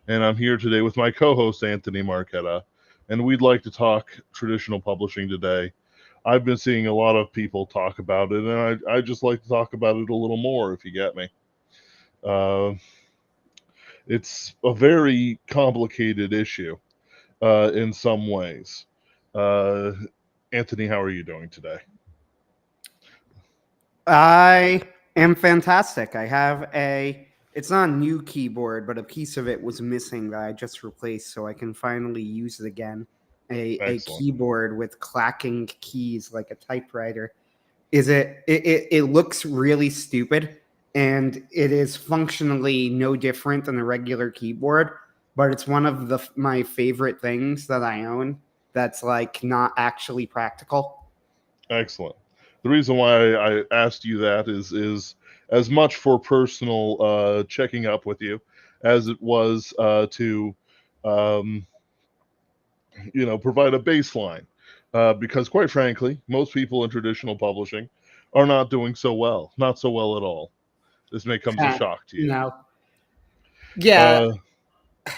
and I'm here today with my co-host Anthony Marquetta, and we'd like to talk traditional publishing today. I've been seeing a lot of people talk about it, and I just like to talk about it a little more, if you get me. Uh, it's a very complicated issue in some ways. Uh, Anthony, how are you doing today? I am fantastic. I have it's not a new keyboard, but a piece of it was missing that I just replaced, so I can finally use it again. A Excellent. keyboard with clacking keys like a typewriter. It looks really stupid, and it is functionally no different than a regular keyboard, but it's one of my favorite things that I own that's like not actually practical. Excellent. The reason why I asked you that is as much for personal checking up with you as it was to um, provide a baseline. Because quite frankly, most people in traditional publishing are not doing so well, not so well at all. This may come as a shock to you. No. Yeah, Uh,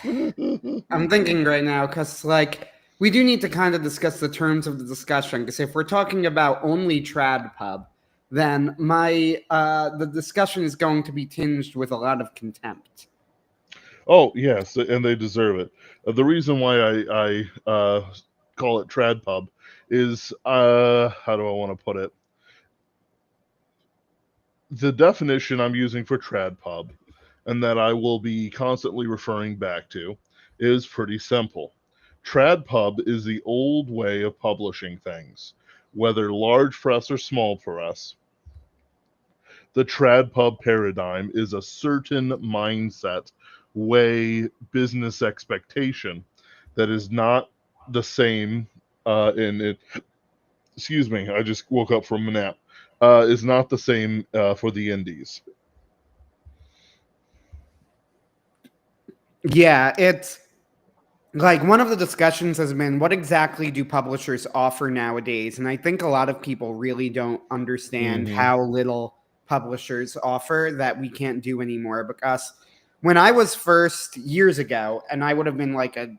I'm thinking right now because, like, we do need to kind of discuss the terms of the discussion. Because if we're talking about only trad pub, then the discussion is going to be tinged with a lot of contempt. oh yes, and they deserve it. The reason why I call it trad pub is how do I want to put it? The definition I'm using for trad pub, and that I will be constantly referring back to, is pretty simple. Trad pub is the old way of publishing things, whether large press or small press. The trad pub paradigm is a certain mindset, way, business expectation that is not the same in it. Excuse me, I just woke up from a nap. Is not the same for the indies. Yeah, it's like one of the discussions has been what exactly do publishers offer nowadays? And I think a lot of people really don't understand Mm-hmm. how little publishers offer that we can't do anymore. Because when I was first years ago, and I would have been like a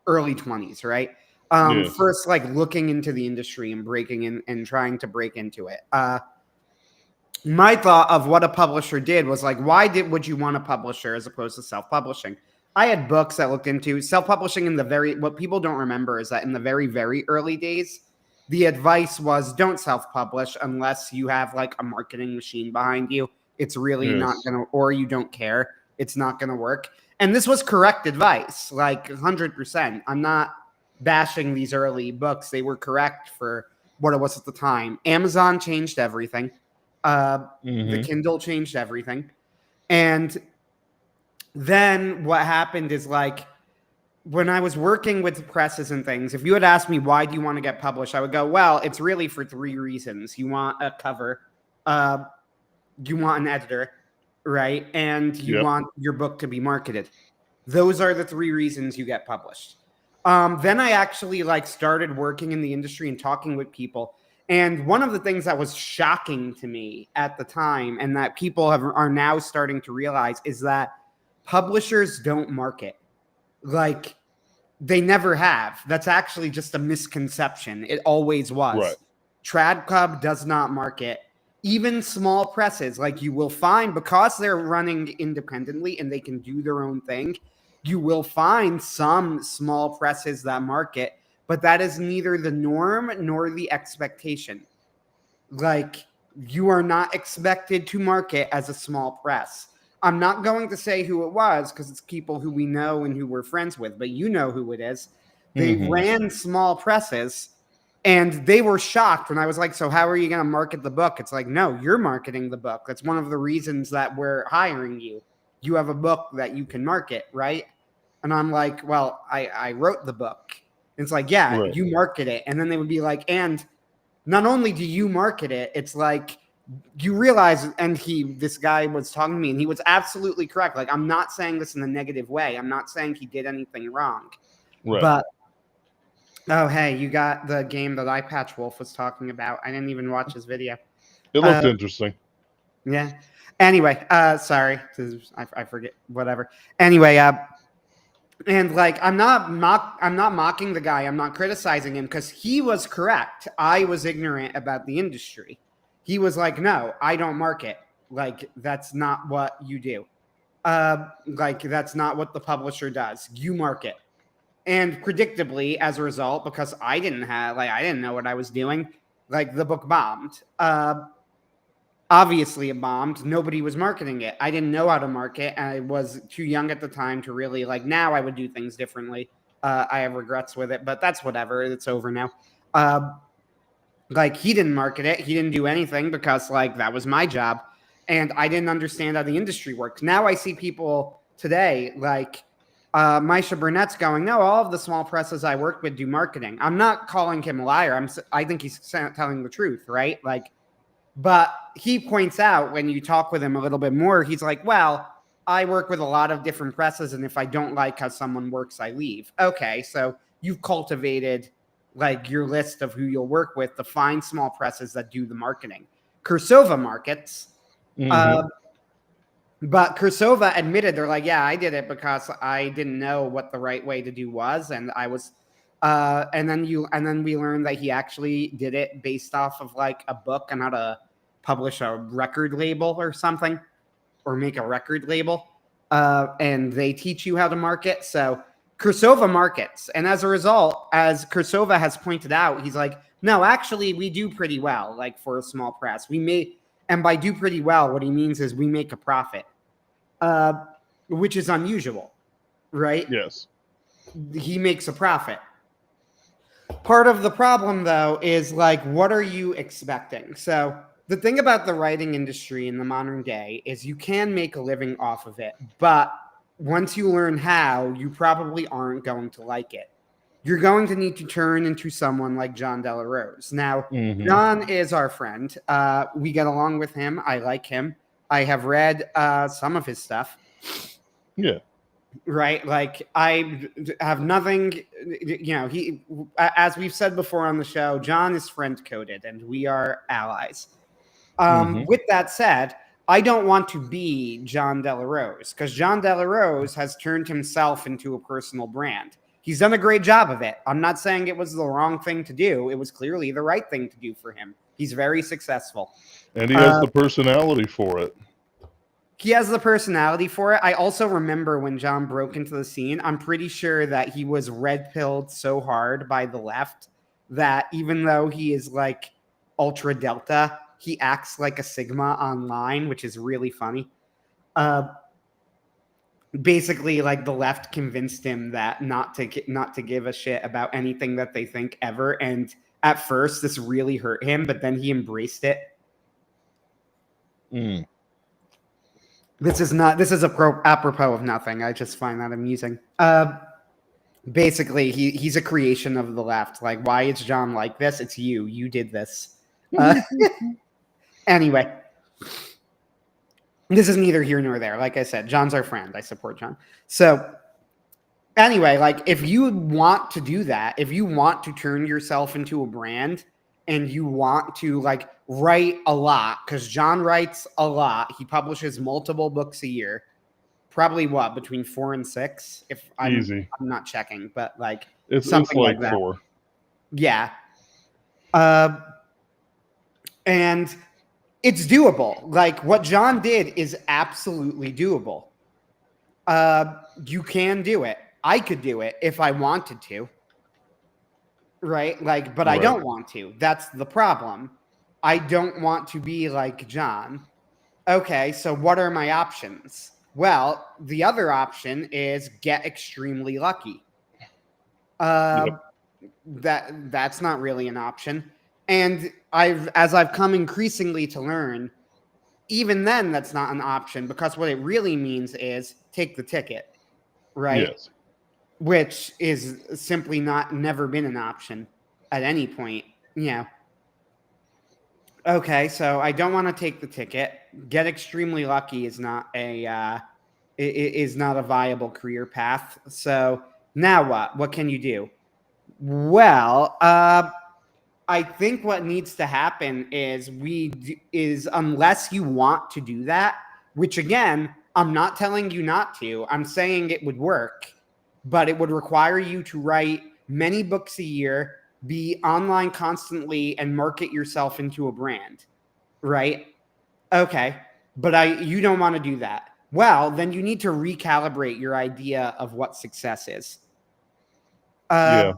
early 20s, right? Yes. First, like looking into the industry and breaking in and trying to break into it. My thought of what a publisher did was like, would you want a publisher as opposed to self-publishing? I had books that looked into self-publishing in the what people don't remember is that in the very, very early days, the advice was don't self-publish unless you have like a marketing machine behind you. It's really not Yes. gonna, or you don't care. It's not gonna work. And this was correct advice, like 100%. I'm not bashing these early books. They were correct for what it was at the time. Amazon changed everything. The Mm-hmm. Kindle changed everything. And then what happened is like when I was working with presses and things, if you had asked me why do you want to get published, I would go, well, it's really for three reasons. You want a cover, uh, you want an editor, right? And you Yep. want your book to be marketed. Those are the three reasons you get published. Then I actually like started working in the industry and talking with people. And one of the things that was shocking to me at the time, and that people are now starting to realize, is that publishers don't market. Like they never have. That's actually just a misconception. It always Right. was. Trad Club does not market. Even small presses, like you will find, because they're running independently and they can do their own thing, you will find some small presses that market, but that is neither the norm nor the expectation. Like, you are not expected to market as a small press. I'm not going to say who it was because it's people who we know and who we're friends with, but you know who it is. They Mm-hmm. ran small presses and they were shocked when I was like, so how are you going to market the book? It's like, no, you're marketing the book. That's one of the reasons that we're hiring you. You have a book that you can market, right? And I'm like, well, I wrote the book. And it's like, yeah, Right. you market it. And then they would be like, and not only do you market it, it's like you realize, and this guy was talking to me, and he was absolutely correct. Like, I'm not saying this in a negative way. I'm not saying he did anything wrong. Right. But oh, hey, you got the game that Eye Patch Wolf was talking about. I didn't even watch his video. It looked Uh, interesting. yeah. Anyway, sorry, I forget. Whatever. Anyway, And like, I'm not mocking the guy. I'm not criticizing him because he was correct. I was ignorant about the industry. He was like, no, I don't market. Like, that's not what you do. Like, that's not what the publisher does. You market. And predictably, as a result, because I didn't know what I was doing, like, the book bombed. Obviously it bombed. Nobody was marketing it. I didn't know how to market. I was too young at the time to really, like, now I would do things differently. I have regrets with it, but that's whatever. It's over now. Like, he didn't market it. He didn't do anything because, like, that was my job. And I didn't understand how the industry works. Now I see people today, like, Misha Burnett's going, no, all of the small presses I worked with do marketing. I'm not calling him a liar. I think he's telling the truth, right? Like, but he points out when you talk with him a little bit more, he's like, well, I work with a lot of different presses, and if I don't like how someone works, I leave. Okay, so you've cultivated like your list of who you'll work with to find small presses that do the marketing. Cursova markets, but Cursova admitted, they're like, yeah, I did it because I didn't know what the right way to do was, and I was and then we learned that he actually did it based off of like a book on how to publish a record label or something, or make a record label. And they teach you how to market. So Cursova markets. And as a result, as Cursova has pointed out, he's like, no, actually, we do pretty well, like for a small press. And by do pretty well, what he means is we make a profit, which is unusual, right? Yes. He makes a profit. Part of the problem, though, is like, what are you expecting? So the thing about the writing industry in the modern day is you can make a living off of it, but once you learn how, you probably aren't going to like it. You're going to need to turn into someone like John Delarose. Now, John is our friend. We get along with him. I like him. I have read some of his stuff. Yeah. Right, like I have nothing, he, as we've said before on the show, John is friend coded and we are allies. With that said, I don't want to be John Delarose because John Delarose has turned himself into a personal brand. He's done a great job of it. I'm not saying it was the wrong thing to do. It was clearly the right thing to do for him. He's very successful, and he has the personality for it. He has the personality for it. I also remember when John broke into the scene, I'm pretty sure that he was red-pilled so hard by the left that even though he is like ultra delta, he acts like a sigma online, which is really funny. Basically, like the left convinced him that not to give a shit about anything that they think ever. And at first, this really hurt him, but then he embraced it. This is apropos of nothing. I just find that amusing. Basically, he's a creation of the left. Like, why is John like this? It's you. You did this. Anyway, this is neither here nor there. Like I said, John's our friend. I support John. So anyway, like if you want to do that, if you want to turn yourself into a brand and you want to like write a lot, because John writes a lot. He publishes multiple books a year. Probably between 4 and 6. If I'm not checking, but like it's something like that. 4. Yeah. And it's doable. Like what John did is absolutely doable. You can do it. I could do it if I wanted to. Right? Like, but I don't want to. That's the problem. I don't want to be like John. Okay, so what are my options? Well, the other option is get extremely lucky. That's not really an option. And as I've come increasingly to learn, even then that's not an option, because what it really means is take the ticket, right? Yes. Which is simply never been an option at any point. Okay, so I don't want to take the ticket. Get extremely lucky is not a viable career path. So now what? What can you do? Well, I think what needs to happen is unless you want to do that, which again, I'm not telling you not to. I'm saying it would work. but it would require you to write many books a year, be online constantly, and market yourself into a brand, right? Okay, but you don't want to do that. Well, then you need to recalibrate your idea of what success is. Yeah. Uh,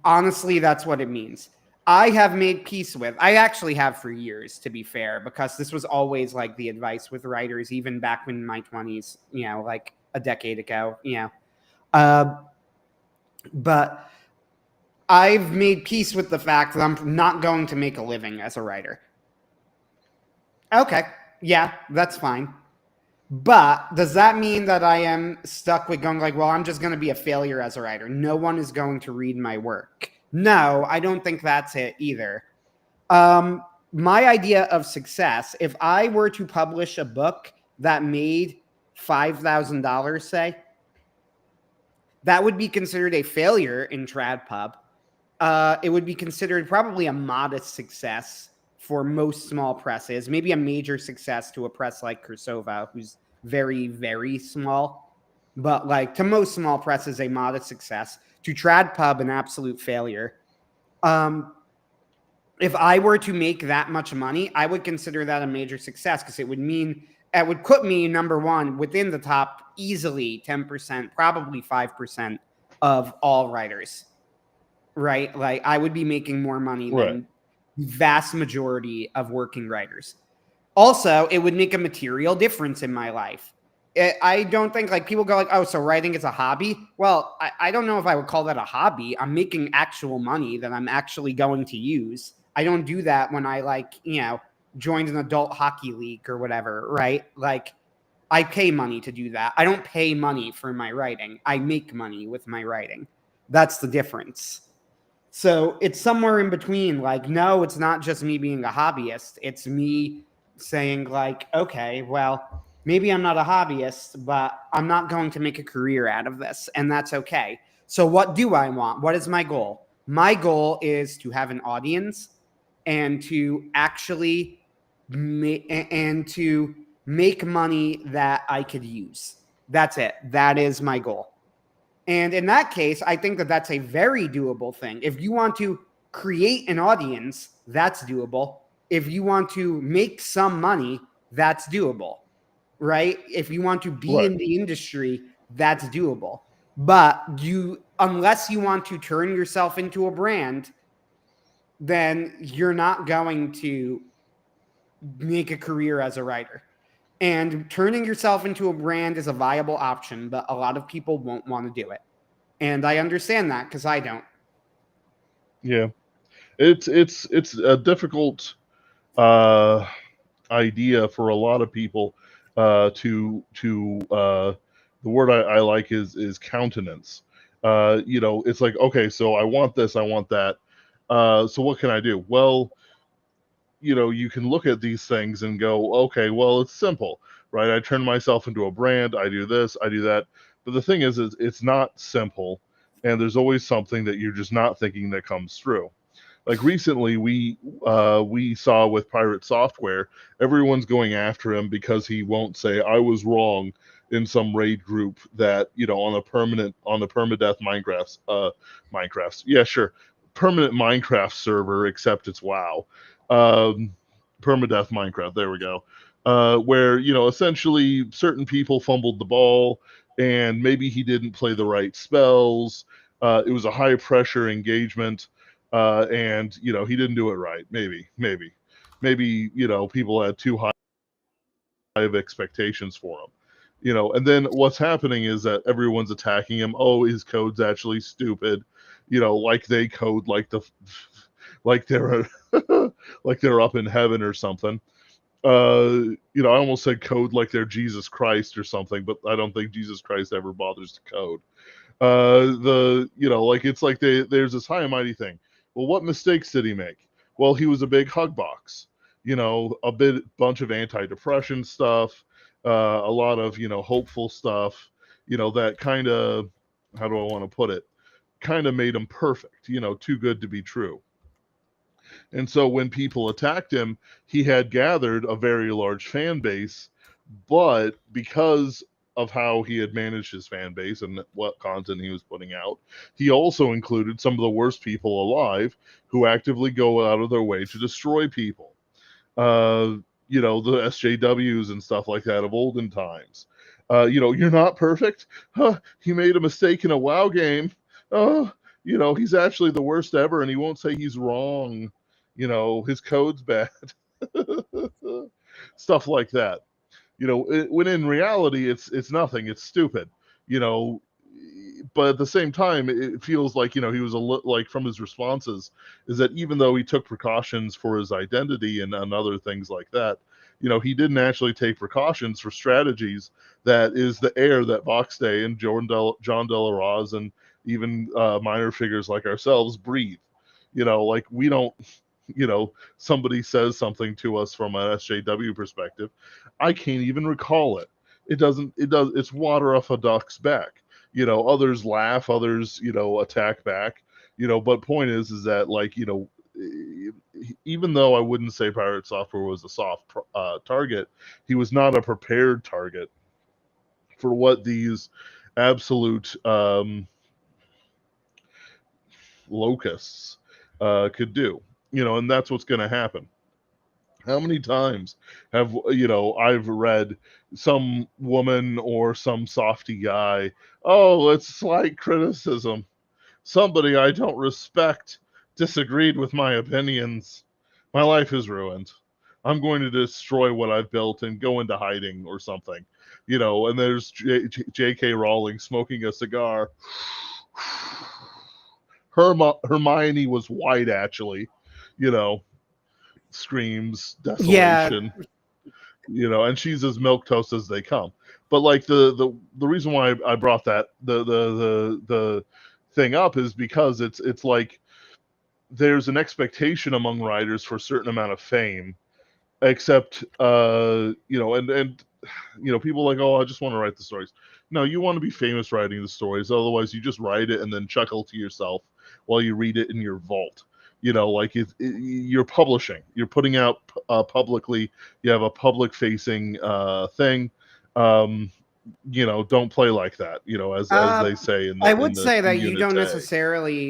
Honestly, that's what it means. I have made peace with. I actually have for years, to be fair, because this was always like the advice with writers, even back in my 20s, like a decade ago, Uh, but I've made peace with the fact that I'm not going to make a living as a writer. Okay, yeah, that's fine. But does that mean that I am stuck with going like, well, I'm just going to be a failure as a writer? No one is going to read my work. No, I don't think that's it either. Um, my idea of success, if I were to publish a book that made $5,000, say, that would be considered a failure in TradPub. It would be considered probably a modest success for most small presses, maybe a major success to a press like Kursova, who's very, very small. But like to most small presses, a modest success. To TradPub, an absolute failure. Um, if I were to make that much money, I would consider that a major success because it would put me number one within the top easily 10%, probably 5% of all writers, right? Like I would be making more money Right. than the vast majority of working writers. Also, it would make a material difference in my life. I don't think like people go like, oh, so writing is a hobby. Well, I don't know if I would call that a hobby. I'm making actual money that I'm actually going to use. I don't do that when I joined an adult hockey league or whatever, right? Like I pay money to do that. I don't pay money for my writing. I make money with my writing. That's the difference. So it's somewhere in between. Like, no, it's not just me being a hobbyist. It's me saying, like, okay, well, maybe I'm not a hobbyist, but I'm not going to make a career out of this. And that's okay. So, what do I want? What is my goal? My goal is to have an audience and to actually to make money that I could use. That's it. That is my goal. And in that case, I think that that's a very doable thing. If you want to create an audience, that's doable. If you want to make some money, that's doable, right? If you want to be Right. in the industry, that's doable. But unless you want to turn yourself into a brand, then you're not going to make a career as a writer. And turning yourself into a brand is a viable option, but a lot of people won't want to do it. And I understand that because I don't. Yeah. It's a difficult uh idea for a lot of people to the word I like is countenance. It's like, okay, so I want this, I want that. So what can I do? Well, you can look at these things and go, okay, well, it's simple, right? I turn myself into a brand, I do this, I do that. But the thing is it's not simple, and there's always something that you're just not thinking that comes through. Like recently, we saw with Pirate Software, everyone's going after him because he won't say I was wrong in some raid group that on the permadeath Minecrafts. Yeah, sure, permanent Minecraft server, except it's WoW. Um, Permadeath Minecraft. There we go. Where essentially certain people fumbled the ball, and maybe he didn't play the right spells. It was a high pressure engagement, and he didn't do it right. Maybe people had too high of expectations for him. And then what's happening is that everyone's attacking him. Oh, his code's actually stupid. Like they code like they're like they're up in heaven or something. I almost said code like they're Jesus Christ or something, but I don't think Jesus Christ ever bothers to code. Like it's like there's this high and mighty thing. Well, what mistakes did he make? Well, he was a big hug box. A bunch of antidepressant stuff, a lot of hopeful stuff. That kind of, how do I want to put it? Kind of made him perfect. Too good to be true. And so when people attacked him, he had gathered a very large fan base, but because of how he had managed his fan base and what content he was putting out. He also included some of the worst people alive who actively go out of their way to destroy people. Uh, the SJWs and stuff like that of olden times. You're not perfect. Huh, he made a mistake in a WoW game. Oh, he's actually the worst ever, and he won't say he's wrong. His code's bad. Stuff like that. When in reality it's nothing. It's stupid. You know, but at the same time, it feels like he was like from his responses is that even though he took precautions for his identity and other things like that, he didn't actually take precautions for strategies that is the air that Vox Day and John Della Roz and even minor figures like ourselves breathe. Like we don't. Somebody says something to us from an SJW perspective, I can't even recall it. It's water off a duck's back. Others laugh, others attack back. But point is that like even though I wouldn't say Pirate Software was a soft target, he was not a prepared target for what these absolute locusts could do. And that's what's going to happen. How many times have I've read some woman or some softy guy, oh, it's slight criticism. Somebody I don't respect disagreed with my opinions. My life is ruined. I'm going to destroy what I've built and go into hiding or something. And there's J.K. Rowling smoking a cigar. Hermione was white, actually. Screams desolation. Yeah. And she's as milquetoast as they come. But like the reason why I brought that the thing up is because it's like there's an expectation among writers for a certain amount of fame, except and people like, oh, I just want to write the stories. No, you want to be famous writing the stories. Otherwise, you just write it and then chuckle to yourself while you read it in your vault. Like you're publishing, you're putting out publicly. You have a public-facing thing. Don't play like that. As they say in the I would say that you Unite.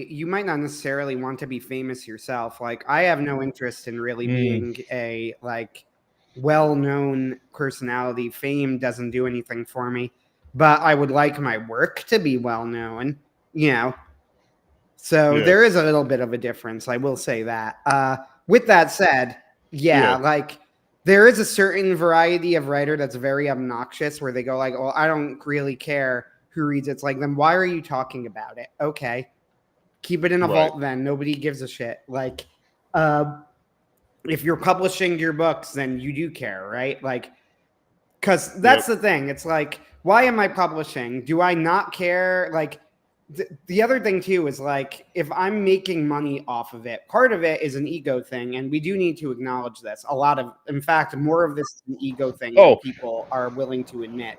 you might not necessarily want to be famous yourself. Like, I have no interest in really being a like well-known personality. Fame doesn't do anything for me, but I would like my work to be well-known. So Yeah. there is a little bit of a difference. I will say that. With that said, yeah, like there is a certain variety of writer that's very obnoxious where they go like, "Oh, I don't really care who reads it." It's like, then why are you talking about it? Okay, keep it in a vault then. Nobody gives a shit. Like, if you're publishing your books, then you do care, right? Like, because that's the thing. It's like, why am I publishing? Do I not care? Like, the other thing too is like, if I'm making money off of it, part of it is an ego thing, and we do need to acknowledge this. In fact, more of this is an ego thing than people are willing to admit.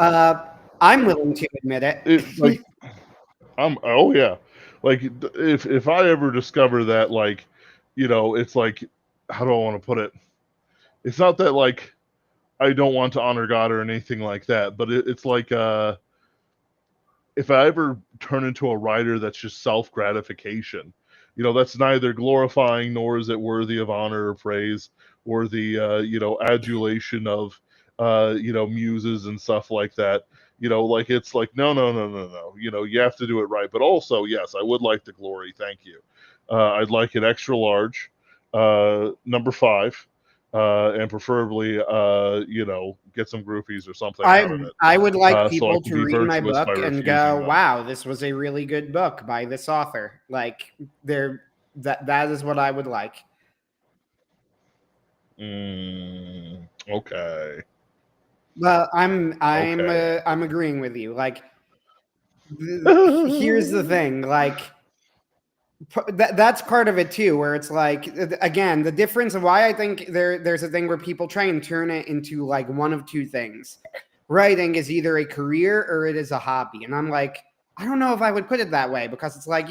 I'm willing to admit it. Oh yeah, like if I ever discover that, like, it's like, how do I want to put it? It's not that like I don't want to honor God or anything like that, but it's like if I ever turn into a writer that's just self gratification, that's neither glorifying nor is it worthy of honor or praise or the adulation of muses and stuff like that. Like it's like no. You have to do it right. But also, yes, I would like the glory. Thank you. I'd like it extra large, number 5. And preferably, get some groupies or something out of it. I would like So I people can to be read my virtuous by book and refusing go, them. "Wow, this was a really good book by this author." Like, that is what I would like. Okay. Well, I'm Okay. I'm agreeing with you. Like, here's the thing. Like, that's part of it too, where it's like, again, the difference of why I think there's a thing where people try and turn it into like one of two things. Writing is either a career or it is a hobby, and I'm like, I don't know if I would put it that way, because it's like,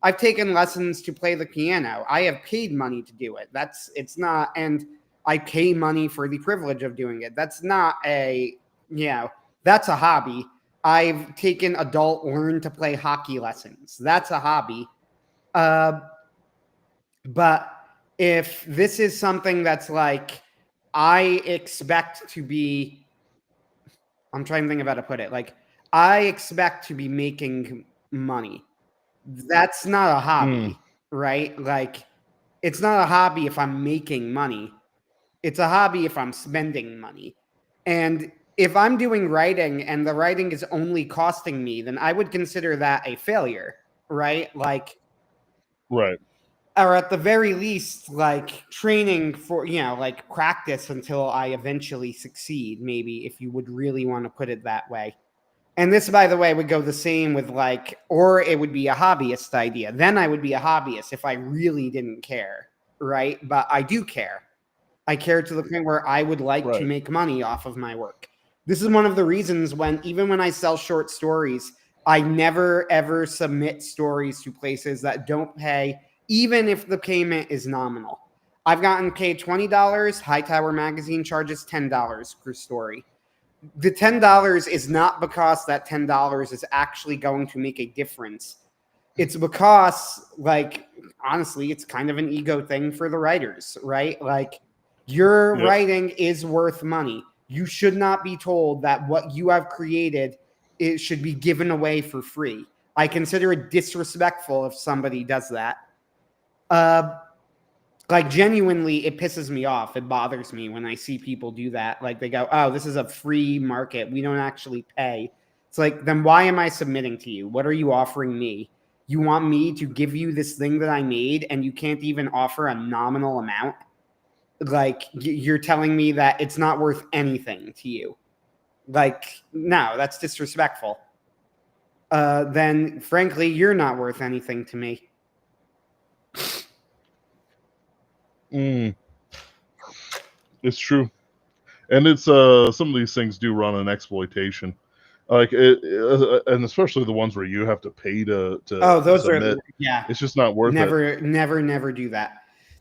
I've taken lessons to play the piano. I have paid money to do it. It's not, and I pay money for the privilege of doing it. That's not a, That's a hobby. I've taken adult learn to play hockey lessons. That's a hobby. Uh, but if this is something that's like, I expect to be, I'm trying to think of how to put it. Like, I expect to be making money. That's not a Mm, hobby, right? Like, it's not a hobby if I'm making money. It's a hobby if I'm spending money. And if I'm doing writing and the writing is only costing me, then I would consider that a failure, right? Like, right. or at the very least, like training for, like practice until I eventually succeed, maybe, if you would really want to put it that way. And this, by the way, would go the same with like, or it would be a hobbyist idea. Then I would be a hobbyist if I really didn't care, right? But I do care. I care to the point where I would like to Right. make money off of my work. This is one of the reasons even when I sell short stories, I never ever submit stories to places that don't pay, even if the payment is nominal. I've gotten paid $20. Hightower Magazine charges $10 per story. The $10 is not because that $10 is actually going to make a difference. It's because, like, honestly, it's kind of an ego thing for the writers, right? Like, your Yep. writing is worth money. You should not be told that what you have created, it should be given away for free. I consider it disrespectful if somebody does that. Uh, like, genuinely, it pisses me off. It bothers me when I see people do that. Like, they go, "Oh, this is a free market. We don't actually pay." It's like, then why am I submitting to you? What are you offering me? You want me to give you this thing that I made and you can't even offer a nominal amount? Like, you're telling me that it's not worth anything to you. Like, no, that's disrespectful. Then frankly, you're not worth anything to me. Mm, it's true. And it's some of these things do run an exploitation. Like and especially the ones where you have to pay to Oh, those submit. are, yeah. It's just not worth it. Never do that.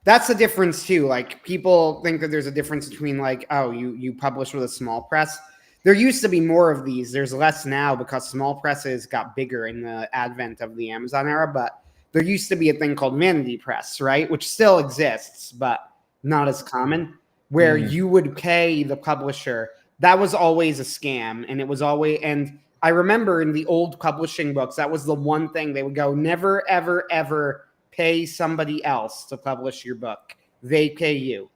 That's the difference too. Like, people think that there's a difference between, like, oh, you publish with a small press. There used to be more of these. There's less now because small presses got bigger in the advent of the Amazon era. But there used to be a thing called vanity press, right, which still exists, but not as common, where Mm, you would pay the publisher. That was always a scam, and it was always, and I remember in the old publishing books, that was the one thing they would go, never, ever, ever pay somebody else to publish your book. They pay you.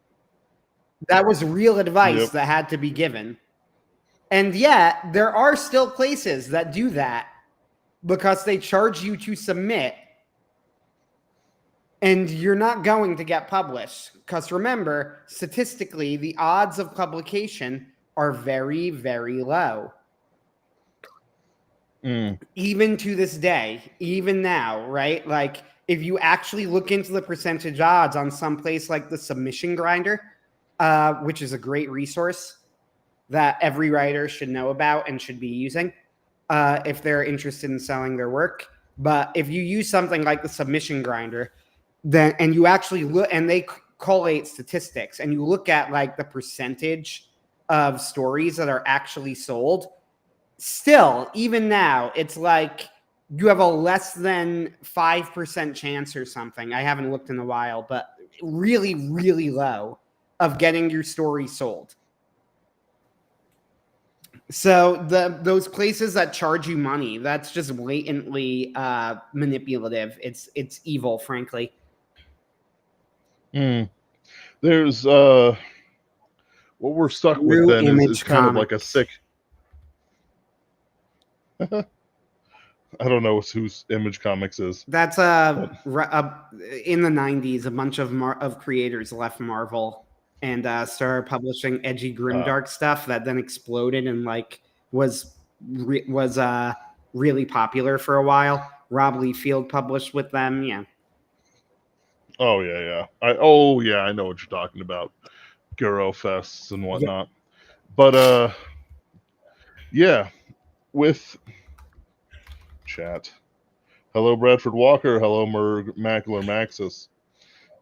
That was real advice yep. that had to be given. And yet, there are still places that do that because they charge you to submit, and you're not going to get published. Because remember, statistically, the odds of publication are very, very low. Mm, Even to this day, even now, right? Like, if you actually look into the percentage odds on some place like the Submission Grinder, which is a great resource that every writer should know about and should be using if they're interested in selling their work. But if you use something like the Submission Grinder, then, and you actually look, and they collate statistics, and you look at like the percentage of stories that are actually sold, still, even now, it's like you have a less than 5% chance or something. I haven't looked in a while, but really, really low of getting your story sold. So those places that charge you money, that's just blatantly manipulative. It's evil, frankly. mm. There's what we're stuck with True then is Image kind of like a Comics. sick. I don't know whose Image Comics is, That's but in the '90s, a bunch of creators left Marvel and started publishing edgy grimdark stuff that then exploded and like was really popular for a while. Rob Liefeld published with them. Yeah, oh yeah. I know what you're talking about. Guro fests and yeah. whatnot. But yeah, with chat. Hello, Bradford Walker. Hello, Macular Maxis.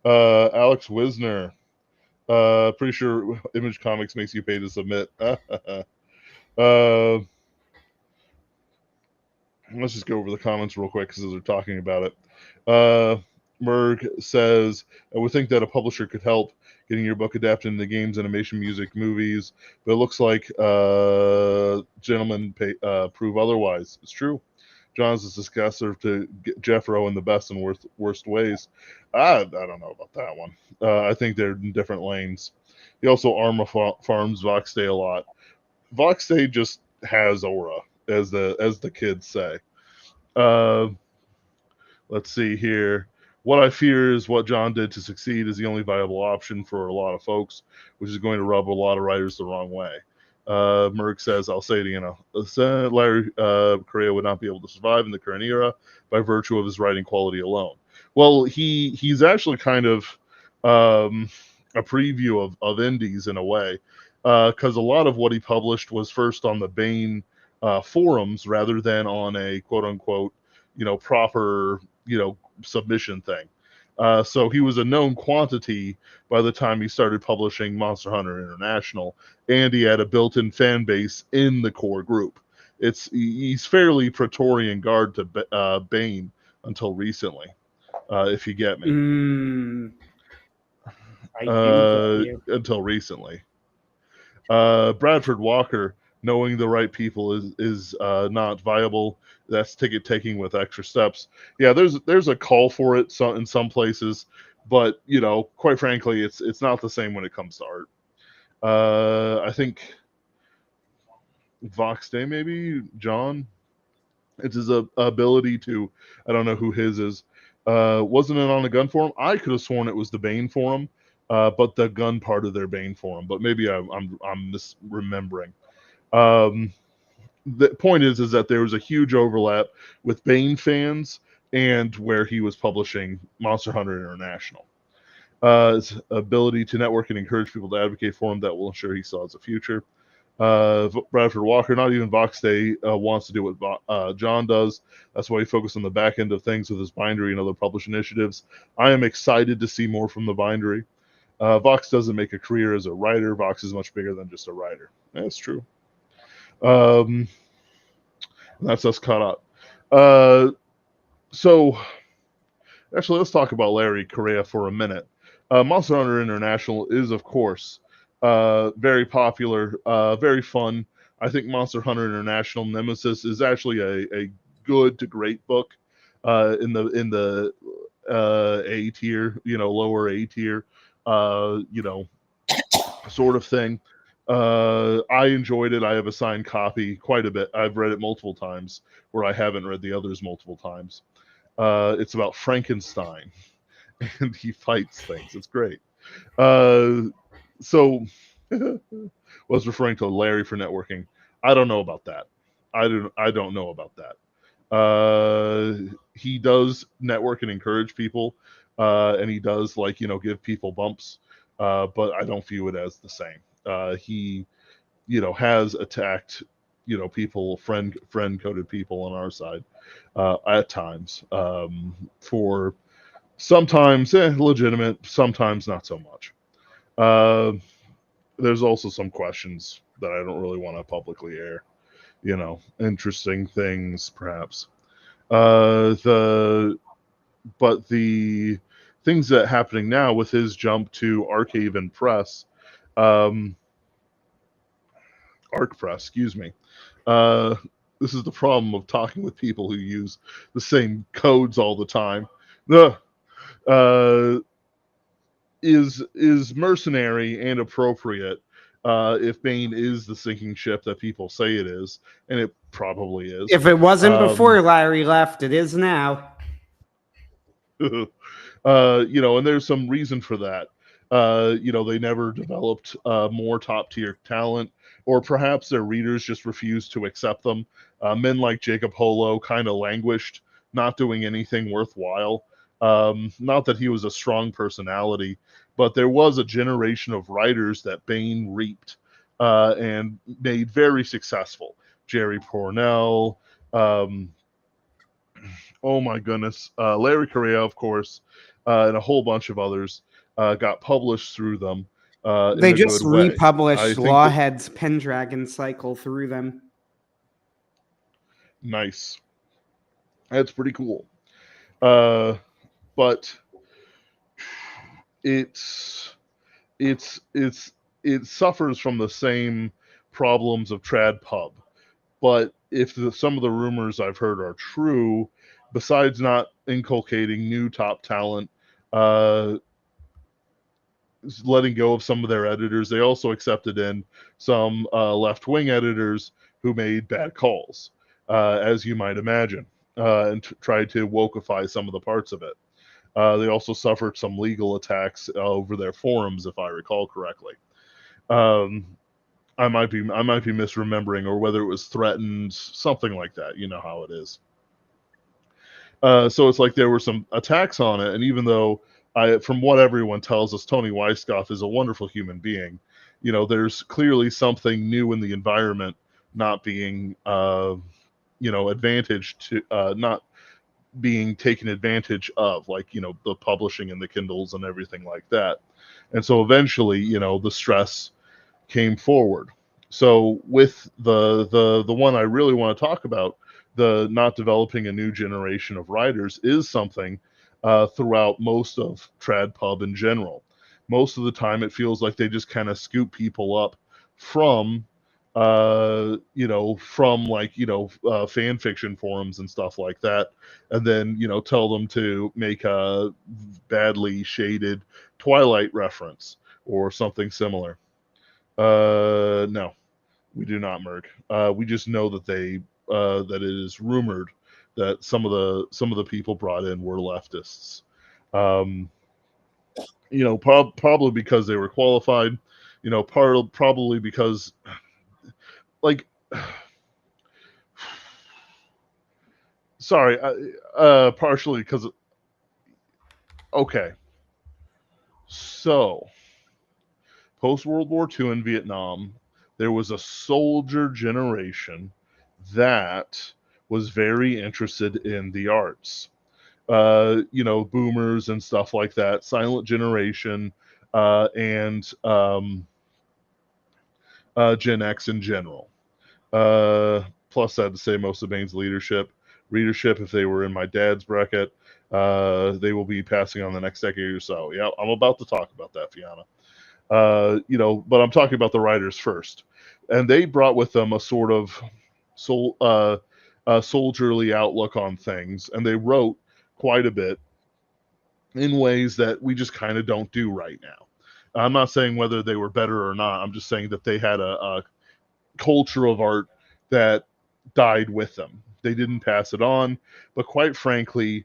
Alex Wisner. Pretty sure Image Comics makes you pay to submit. let's just go over the comments real quick because they're talking about it. Uh, Merg says, I would think that a publisher could help getting your book adapted into games, animation, music, movies, but it looks like gentlemen prove otherwise. It's true. John's a successor to Jeffro in the best and worst ways. I don't know about that one. I think they're in different lanes. He also farms Vox Day a lot. Vox Day just has aura, as the kids say. Uh, let's see here. What I fear is what John did to succeed is the only viable option for a lot of folks, which is going to rub a lot of writers the wrong way. Merck says, I'll say it again. Larry Correa would not be able to survive in the current era by virtue of his writing quality alone. Well, he's actually kind of a preview of indies in a way, because a lot of what he published was first on the Bane forums rather than on a quote unquote, proper, submission thing. So he was a known quantity by the time he started publishing Monster Hunter International, and he had a built-in fan base in the core group. He's fairly Praetorian Guard to Bane until recently, if you get me. I do get you. Until recently. Bradford Walker, knowing the right people is not viable. That's ticket taking with extra steps. Yeah, there's a call for it in some places, but quite frankly, it's not the same when it comes to art. I think Vox Day, maybe John. It's his ability to. I don't know who his is. Wasn't it on the gun forum? I could have sworn it was the Bane forum, but the gun part of their Bane forum. But maybe I'm misremembering. The point is that there was a huge overlap with Bane fans and where he was publishing Monster Hunter International. His ability to network and encourage people to advocate for him that will ensure he still has a future. Bradford Walker, not even Vox Day wants to do what John does. That's why he focused on the back end of things with his bindery and other published initiatives. I am excited to see more from the bindery. Vox doesn't make a career as a writer. Vox is much bigger than just a writer. That's true. That's us caught up. So, actually, let's talk about Larry Correa for a minute. Monster Hunter International is, of course, very popular, very fun. I think Monster Hunter International Nemesis is actually a good to great book in the A tier, lower A tier, sort of thing. I enjoyed it. I have a signed copy quite a bit. I've read it multiple times, where I haven't read the others multiple times. It's about Frankenstein, and he fights things. It's great. So was referring to Larry for networking. I don't know about that. I don't know about that. He does network and encourage people, and he does give people bumps, but I don't view it as the same. He has attacked people, friend coded people on our side at times, for sometimes legitimate, sometimes not so much. There's also some questions that I don't really want to publicly air. Interesting things perhaps. The things that happening now with his jump to Archaven Press, Arc Press, excuse me. This is the problem of talking with people who use the same codes all the time. Is mercenary and appropriate if Bane is the sinking ship that people say it is, and it probably is. If it wasn't before Larry left, it is now. And there's some reason for that. They never developed more top tier talent, or perhaps their readers just refused to accept them. Men like Jacob Holo kind of languished, not doing anything worthwhile. Not that he was a strong personality, but there was a generation of writers that Bane reaped and made very successful. Jerry Pournelle, oh my goodness, Larry Correa, of course, and a whole bunch of others got published through them. They just republished Lawhead's Pendragon cycle through them. Nice. That's pretty cool. Uh, but it's it's it suffers from the same problems of trad pub. But if some of the rumors I've heard are true, besides not inculcating new top talent, uh, letting go of some of their editors, they also accepted in some left wing editors who made bad calls, as you might imagine, and tried to wokeify some of the parts of it. They also suffered some legal attacks over their forums, if I recall correctly. Um, I might be misremembering, or whether it was threatened, something like that. You know how it is. So it's like there were some attacks on it, and even though from what everyone tells us, Tony Weisskopf is a wonderful human being. There's clearly something new in the environment not being, advantage to not being taken advantage of, like the publishing and the Kindles and everything like that. And so eventually, the stress came forward. So with the one I really want to talk about, the not developing a new generation of writers, is something throughout most of trad pub in general. Most of the time, it feels like they just kind of scoop people up from from like fan fiction forums and stuff like that, and then tell them to make a badly shaded Twilight reference or something similar. No, we do not, Merc. We just know that that it is rumored that some of the people brought in were leftists. Um, probably because they were qualified. Probably because, like, sorry, partially because. Okay, so post World War II in Vietnam, there was a soldier generation that was very interested in the arts. Boomers and stuff like that, silent generation, and Gen X in general. Plus, I had to say most of Bane's readership, if they were in my dad's bracket, they will be passing on the next decade or so. Yeah, I'm about to talk about that, Fiona. But I'm talking about the writers first, and they brought with them a sort of soul, soldierly outlook on things, and they wrote quite a bit in ways that we just kind of don't do right now. I'm not saying whether they were better or not. I'm just saying that they had a culture of art that died with them. They didn't pass it on, but quite frankly,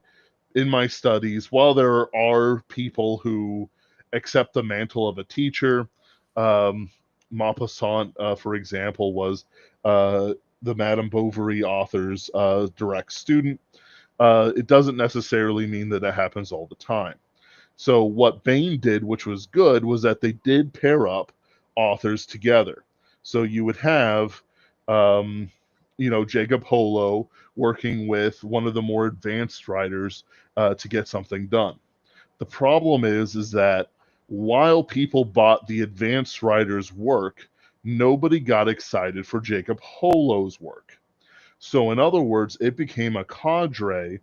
in my studies, while there are people who accept the mantle of a teacher, Maupassant, for example, was the Madame Bovary author's direct student. It doesn't necessarily mean that it happens all the time. So what Bain did, which was good, was that they did pair up authors together. So you would have, um, Jacob Holo working with one of the more advanced writers to get something done. The problem is that while people bought the advanced writer's work, nobody got excited for Jacob Holo's work. So, in other words, it became a cadre,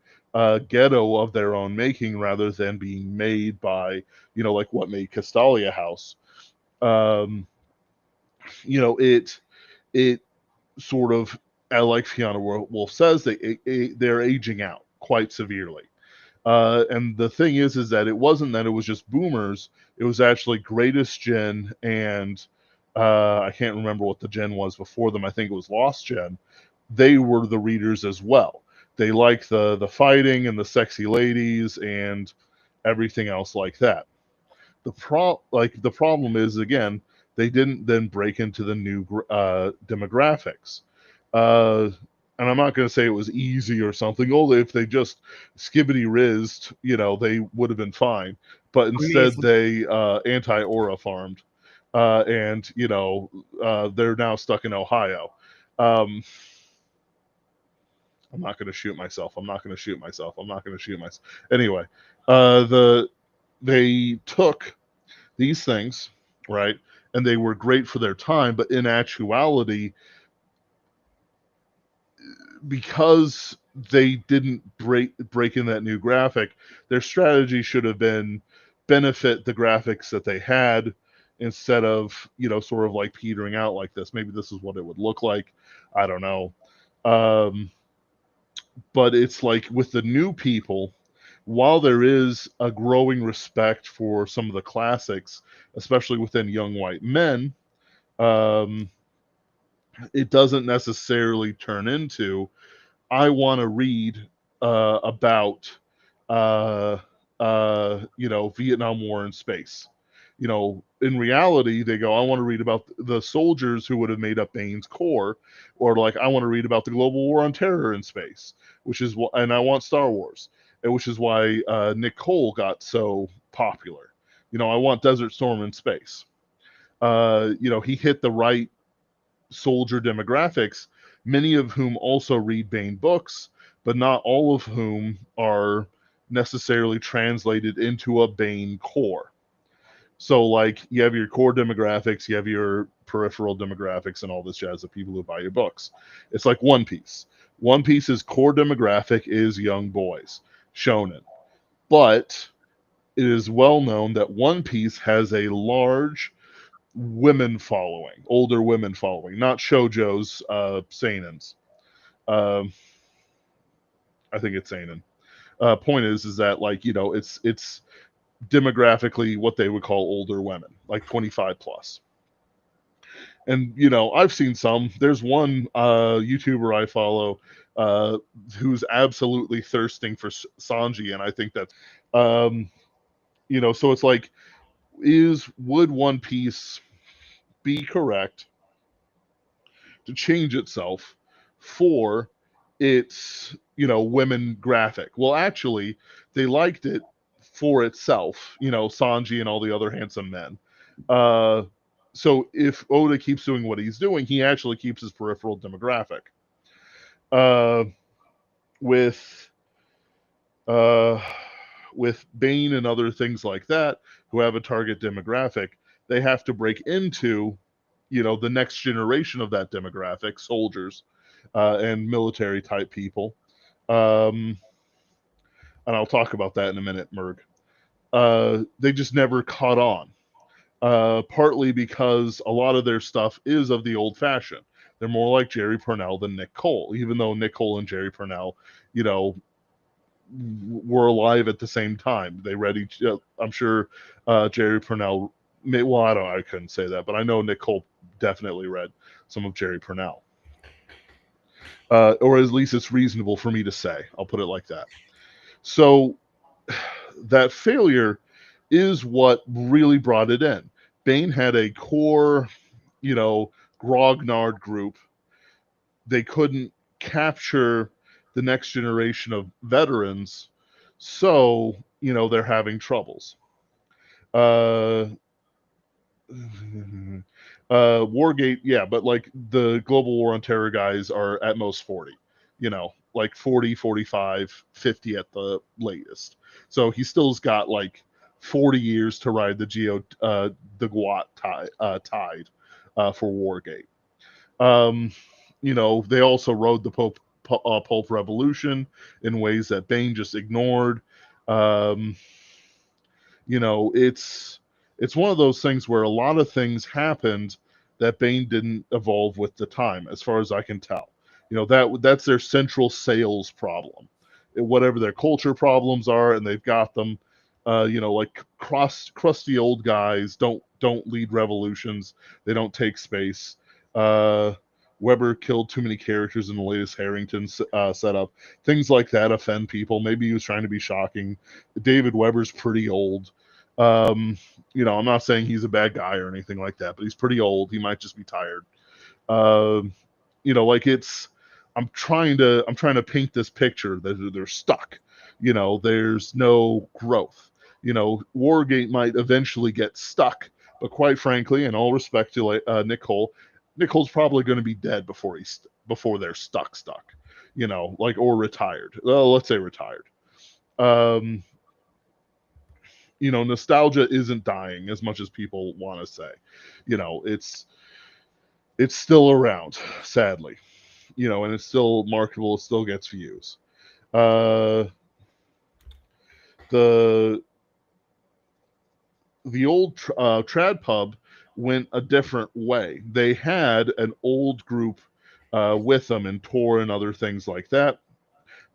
ghetto of their own making, rather than being made by, like what made Castalia House. Um, it sort of, like Fiona Wolf says, they're aging out quite severely. And the thing is that it wasn't that it was just boomers. It was actually Greatest Gen and I can't remember what the gen was before them. I think it was Lost Gen. They were the readers as well. They liked the fighting and the sexy ladies and everything else like that. The problem is, again, they didn't then break into the new demographics. Uh, and I'm not going to say it was easy or something. Only if they just skibbity rizzed, they would have been fine. But instead, Amazing. they anti-aura farmed, and they're now stuck in Ohio. Um, I'm not going to shoot myself. I'm not going to shoot myself. I'm not going to shoot myself. Anyway, they took these things, right, and they were great for their time, but in actuality, because they didn't break in that new graphic. Their strategy should have been benefit the graphics that they had instead of, sort of like petering out like this. Maybe this is what it would look like. I don't know. Um, but it's like with the new people, while there is a growing respect for some of the classics, especially within young white men, um, it doesn't necessarily turn into I want to read about uh, Vietnam War in space. In reality, they go, I want to read about the soldiers who would have made up Bane's Corps, or like I want to read about the global war on terror in space, which is what, and I want Star Wars, and which is why Nick Cole got so popular. I want Desert Storm in space. He hit the right soldier demographics, many of whom also read Bane books, but not all of whom are necessarily translated into a Bane core. So, like, you have your core demographics, you have your peripheral demographics, and all this jazz of people who buy your books. It's like One Piece. One Piece's core demographic is young boys, shonen. But it is well known that One Piece has a large women following, older women following, not shojo's, seinens. Um, I think it's seinen. Point is that like it's demographically what they would call older women, like 25 plus. And I've seen some. There's one YouTuber I follow uh, who's absolutely thirsting for Sanji, and I think that's so it's like, is would One Piece be correct to change itself for its women graphic? Well, actually, they liked it for itself, Sanji and all the other handsome men. uh so if Oda keeps doing what he's doing, he actually keeps his peripheral demographic. uh with uh with Bane and other things like that, who have a target demographic, they have to break into the next generation of that demographic, soldiers and military type people. Um, and I'll talk about that in a minute, Merg. They just never caught on. Partly because a lot of their stuff is of the old fashioned. They're more like Jerry Purnell than Nick Cole, even though Nick Cole and Jerry Purnell, you know, were alive at the same time. They read each. I'm sure Jerry Purnell. Well, I don't. I couldn't say that, but I know Nick Cole definitely read some of Jerry Purnell, or at least it's reasonable for me to say. I'll put it like that. So that failure is what really brought it in. Bane had a core, grognard group. They couldn't capture the next generation of veterans, so they're having troubles. Uh, Wargate, yeah, but like the global war on terror guys are at most 40, like 40, 45, 50 at the latest. So he still's got like 40 years to ride the Guat tide for Wargate. Um, they also rode the Pulp Revolution in ways that Bane just ignored. Um, it's one of those things where a lot of things happened that Bane didn't evolve with the time, as far as I can tell. That's their central sales problem. Whatever their culture problems are, and they've got them. Like crusty old guys don't lead revolutions. They don't take space. Uh, Weber killed too many characters in the latest Harrington setup. Things like that offend people. Maybe he was trying to be shocking. David Weber's pretty old. Um, I'm not saying he's a bad guy or anything like that, but he's pretty old. He might just be tired. Um, like I'm trying to paint this picture that they're stuck. There's no growth. Wargate might eventually get stuck, but quite frankly, in all respect to Nick Cole, Nick Cole's probably going to be dead before they're stuck. Or retired. Well, let's say retired. Um, Nostalgia isn't dying as much as people want to say. It's still around, sadly. and it's still marketable. It still gets views. Uh, the the old trad pub went a different way. They had an old group with them in Tor and other things like that,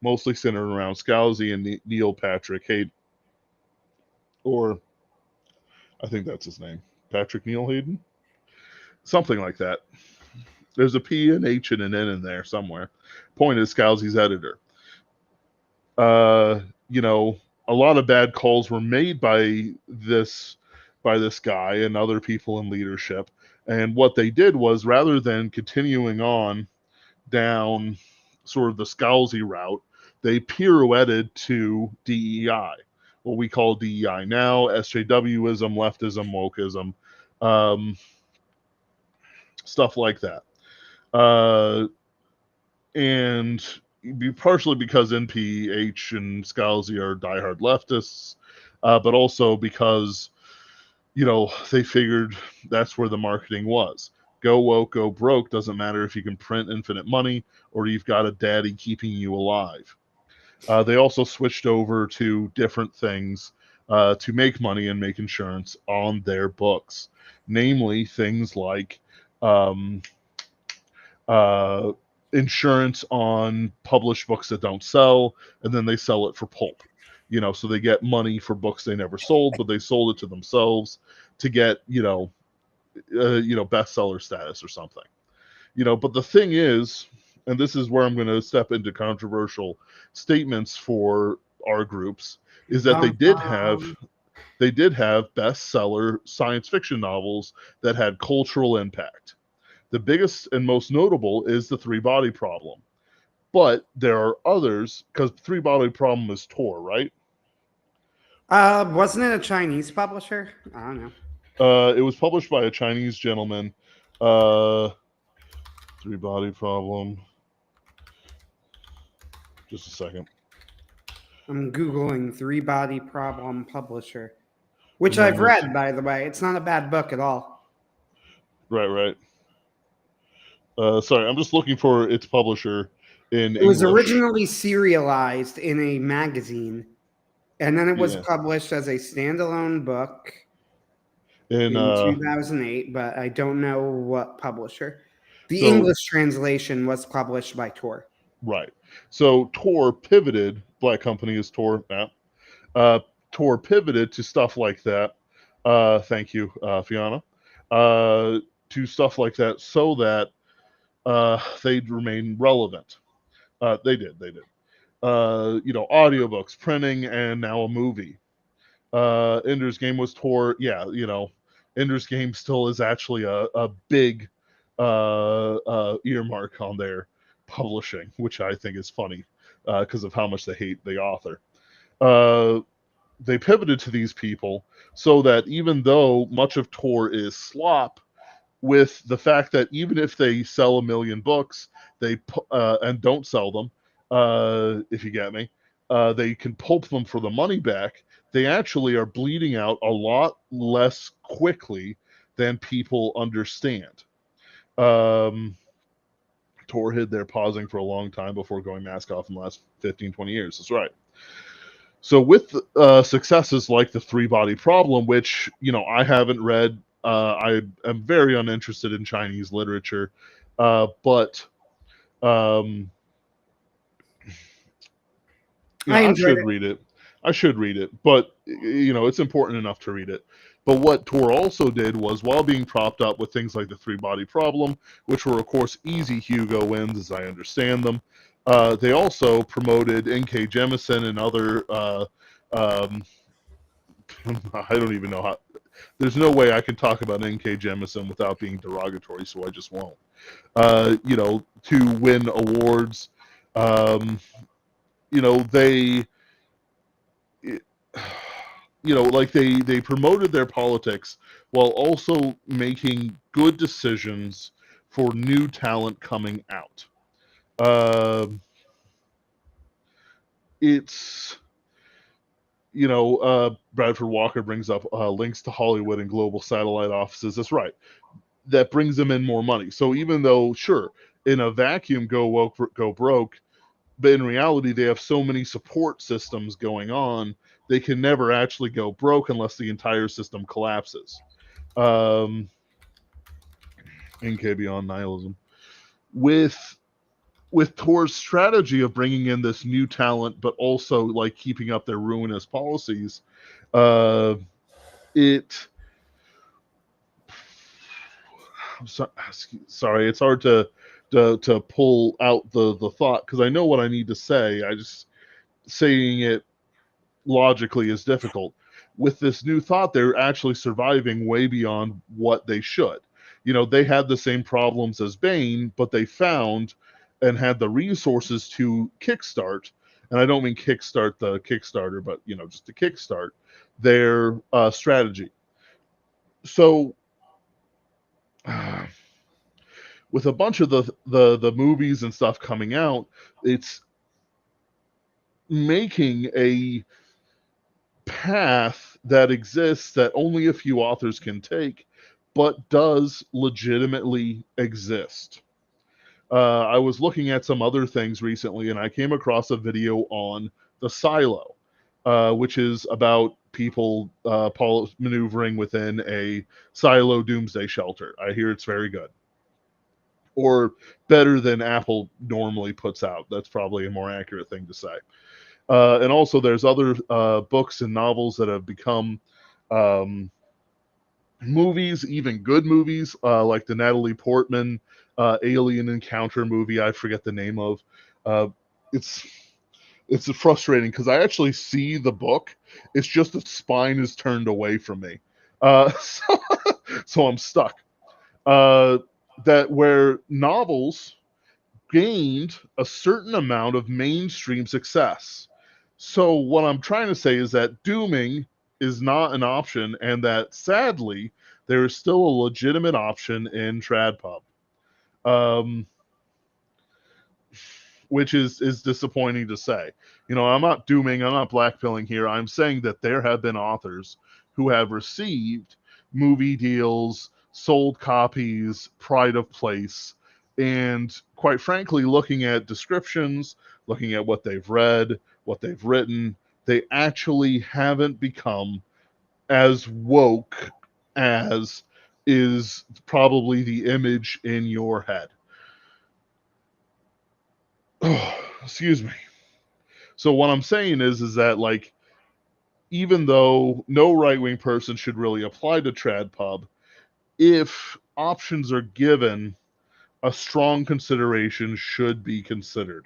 mostly centered around Scalzi and Neil Patrick Hayden, or I think that's his name, Patrick Neil Hayden, something like that. There's a P, an H, and an N in there somewhere. Point is, Scalzi's editor. Uh, you know, a lot of bad calls were made by this guy and other people in leadership. And what they did was, rather than continuing on down sort of the Scalzi route, they pirouetted to DEI, what we call DEI now, SJWism, leftism, wokeism, um, stuff like that. Uh, and partially because NPH and Scalzi are diehard leftists, but also because they figured that's where the marketing was. Go woke, go broke. Doesn't matter if you can print infinite money or you've got a daddy keeping you alive. They also switched over to different things to make money and make insurance on their books, namely things like um, uh, insurance on published books that don't sell, and then they sell it for pulp. So they get money for books they never sold, but they sold it to themselves to get bestseller status or something. But the thing is, and this is where I'm going to step into controversial statements for our groups, is that they Um, did have um, bestseller science fiction novels that had cultural impact. The biggest and most notable is the Three Body Problem. But there are others, because Three Body Problem is Tor, right? wasn't it a Chinese publisher? I don't know. It was published by a Chinese gentleman. Uh, Three Body Problem. Just a second. I'm Googling Three Body Problem Publisher, which And then I've we'll see. read, by the way. It's not a bad book at all. Right. Sorry, I'm just looking for its publisher in It was English. originally serialized in a magazine, and then it was Yeah. published as a standalone book In in 2008, but I don't know what publisher. The so English translation was published by Tor. right. So Tor pivoted. Black Company is Tor now. Uh, Tor pivoted to stuff like that. Thank you, Fiona. To stuff like that, so that they'd remain relevant. They did. They did. Audiobooks, printing, and now a movie. Ender's Game was Tor. Yeah, Ender's Game still is actually a big earmark on their publishing, which I think is funny because of how much they hate the author. Uh, they pivoted to these people so that even though much of Tor is slop, with the fact that even if they sell 1 million books, they and don't sell them, if you get me, they can pulp them for the money back. They actually are bleeding out a lot less quickly than people understand. Um, Tor hid there pausing for a long time before going mask off in the last 15, 20 years. That's right. So with successes like the Three Body Problem, which I haven't read, I am very uninterested in Chinese literature, but um, I I enjoyed should it. read it. I should read it, but it's important enough to read it. But what Tor also did was, while being propped up with things like the Three Body Problem, which were of course easy Hugo wins as I understand them, they also promoted N.K. Jemisin and other. Um, I don't even know how. There's no way I can talk about N.K. Jemisin without being derogatory, so I just won't. To win awards, um, they like they promoted their politics while also making good decisions for new talent coming out. Uh, it's Bradford Walker brings up links to Hollywood and global satellite offices. That's right. That brings them in more money. So even though, sure, in a vacuum go woke, go broke, but in reality they have so many support systems going on, they can never actually go broke unless the entire system collapses. um NK Beyond Nihilism. With Tor's strategy of bringing in this new talent but also like keeping up their ruinous policies, uh it sorry, it's hard to pull out the thought because I know what I need to say. I just saying it logically is difficult. With this new thought, they're actually surviving way beyond what they should. You know, they had the same problems as Bane, but they found and had the resources to kickstart. And I don't mean kickstart the Kickstarter, but you know, just to kickstart their strategy. So with a bunch of the movies and stuff coming out, it's making a path that exists that only a few authors can take, but does legitimately exist. I was looking at some other things recently, and I came across a video on the silo, which is about people maneuvering within a silo doomsday shelter. I hear it's very good, or better than Apple normally puts out. That's probably a more accurate thing to say. And also, there's other books and novels that have become um, movies, even good movies, like the Natalie Portman Alien Encounter movie. I forget the name of. Uh, it's it's frustrating because I actually see the book. It's just the spine is turned away from me, so I'm stuck. Uh, that where novels gained a certain amount of mainstream success. So what I'm trying to say is that dooming is not an option, and that sadly there is still a legitimate option in TradPub, um, which is disappointing to say. You know, I'm not dooming, I'm not blackpilling here. I'm saying that there have been authors who have received movie deals, sold copies, pride of place, and quite frankly, looking at descriptions, looking at what they've read, what they've written, they actually haven't become as woke as is probably the image in your head. Oh, excuse me. So what I'm saying is that like even though no right wing person should really apply to TradPub, if options are given, a strong consideration should be considered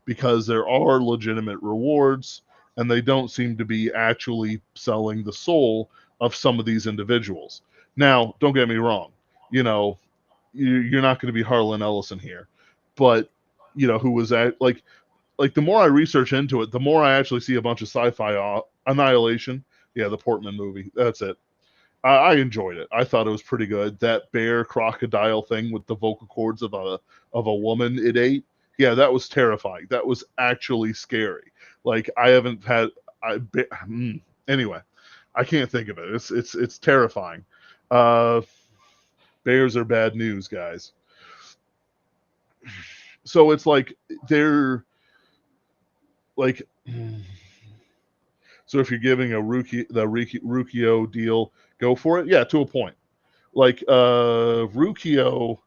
because there are legitimate rewards and they don't seem to be actually selling the soul of some of these individuals. Now, don't get me wrong, you know, you're not going to be Harlan Ellison here, but you know who was at like the more I research into it, the more I actually see a bunch of sci-fi Annihilation. Yeah, the Portman movie. That's it. I enjoyed it. I thought it was pretty good. That bear crocodile thing with the vocal cords of a woman it ate. Yeah, that was terrifying. That was actually scary. Like I haven't had. Anyway, I can't think of it. It's terrifying. Uh, Bears are bad news, guys. So it's like they're like. So if you're giving a Rukio deal, go for it. Yeah, to a point. Like Rukio,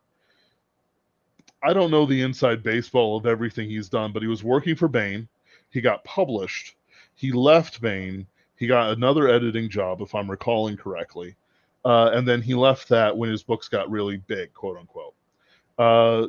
I don't know the inside baseball of everything he's done, but he was working for Bain. He got published. He left Bain. He got another editing job, if I'm recalling correctly. And then he left that when his books got really big, quote unquote.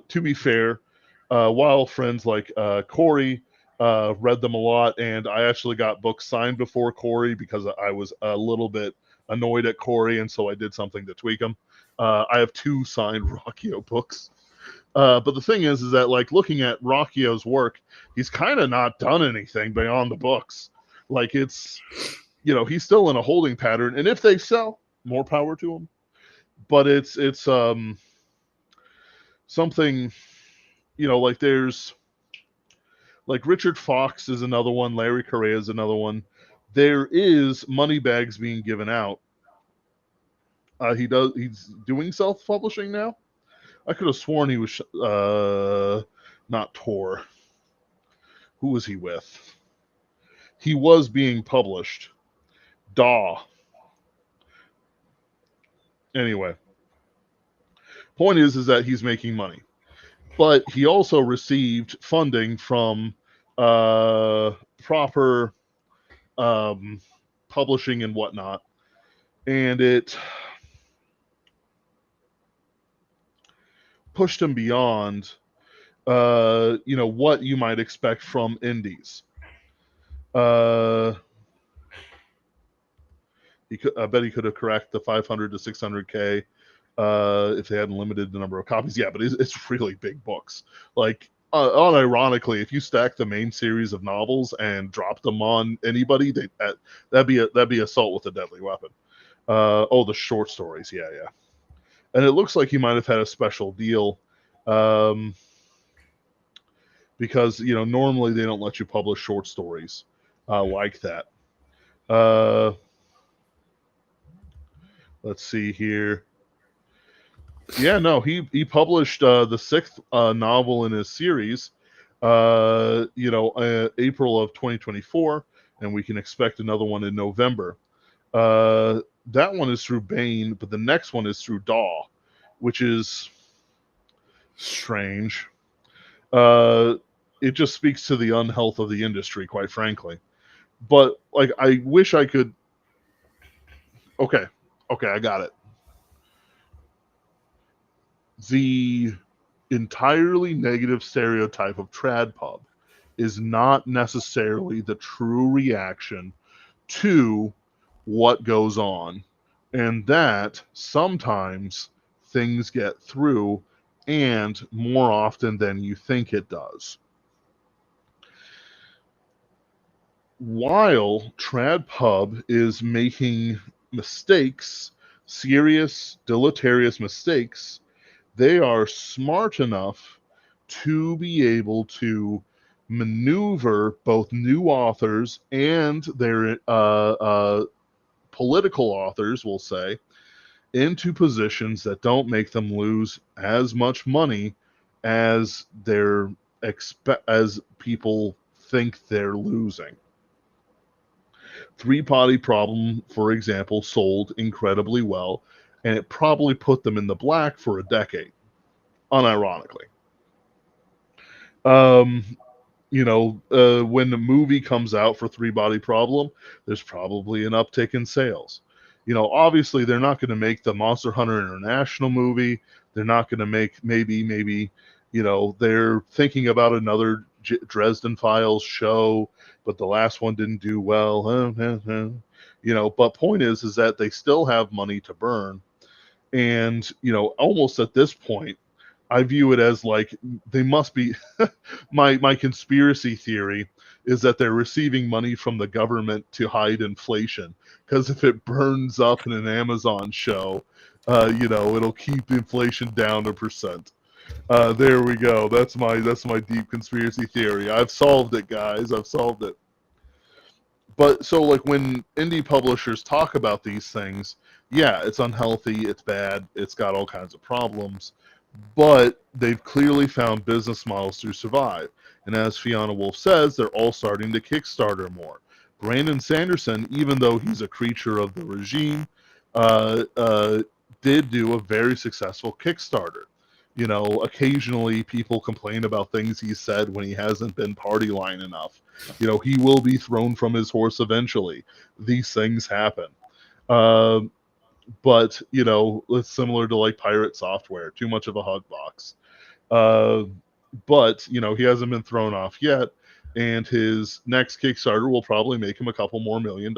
To be fair, while friends like Corey read them a lot, and I actually got books signed before Corey because I was a little bit annoyed at Corey, and so I did something to tweak them. I have two signed Rockio books. But the thing is that like looking at Rockio's work, he's kind of not done anything beyond the books. Like it's, you know, he's still in a holding pattern, and if they sell, more power to him. But it's something, you know, like there's like Richard Fox is another one, Larry Correa is another one. There is money bags being given out. He's doing self publishing now. I could have sworn he was not Tor. Who was he with? He was being published. Daw. Anyway, point is that he's making money, but he also received funding from proper publishing and whatnot, and it pushed him beyond what you might expect from indies. I bet he could have cracked the 500 to 600K if they hadn't limited the number of copies. Yeah, but it's really big books. Like, unironically, if you stack the main series of novels and drop them on anybody, that'd be assault with a deadly weapon. The short stories, yeah. And it looks like he might have had a special deal, because normally they don't let you publish short stories like that. Let's see here. Yeah, no, he published the sixth novel in his series, April of 2024, and we can expect another one in November. That one is through Bane, but the next one is through Daw, which is strange. It just speaks to the unhealth of the industry, quite frankly. But like, I wish I could. Okay, I got it. The entirely negative stereotype of trad pub is not necessarily the true reaction to what goes on, and that sometimes things get through, and more often than you think it does. While trad pub is making mistakes, serious, deleterious mistakes, they are smart enough to be able to maneuver both new authors and their political authors, we'll say, into positions that don't make them lose as much money as as people think they're losing. Three Body Problem, for example, sold incredibly well, and it probably put them in the black for a decade, unironically. When the movie comes out for Three Body Problem, there's probably an uptick in sales. Obviously they're not going to make the Monster Hunter International movie. They're not going to make maybe, they're thinking about another Dresden Files show, but the last one didn't do well. But point is that they still have money to burn. And, almost at this point, I view it as like they must be. My conspiracy theory is that they're receiving money from the government to hide inflation. Because if it burns up in an Amazon show, it'll keep inflation down 1%. There we go. That's my deep conspiracy theory. I've solved it, guys. I've solved it. But so, like, when indie publishers talk about these things, yeah, it's unhealthy, it's bad, it's got all kinds of problems, but they've clearly found business models to survive. And as Fiona Wolf says, they're all starting to Kickstarter more. Brandon Sanderson, even though he's a creature of the regime, did do a very successful Kickstarter. Occasionally people complain about things he said when he hasn't been party line enough. He will be thrown from his horse eventually. These things happen. But it's similar to like Pirate Software, too much of a hug box. But he hasn't been thrown off yet, and his next Kickstarter will probably make him a couple more $1 million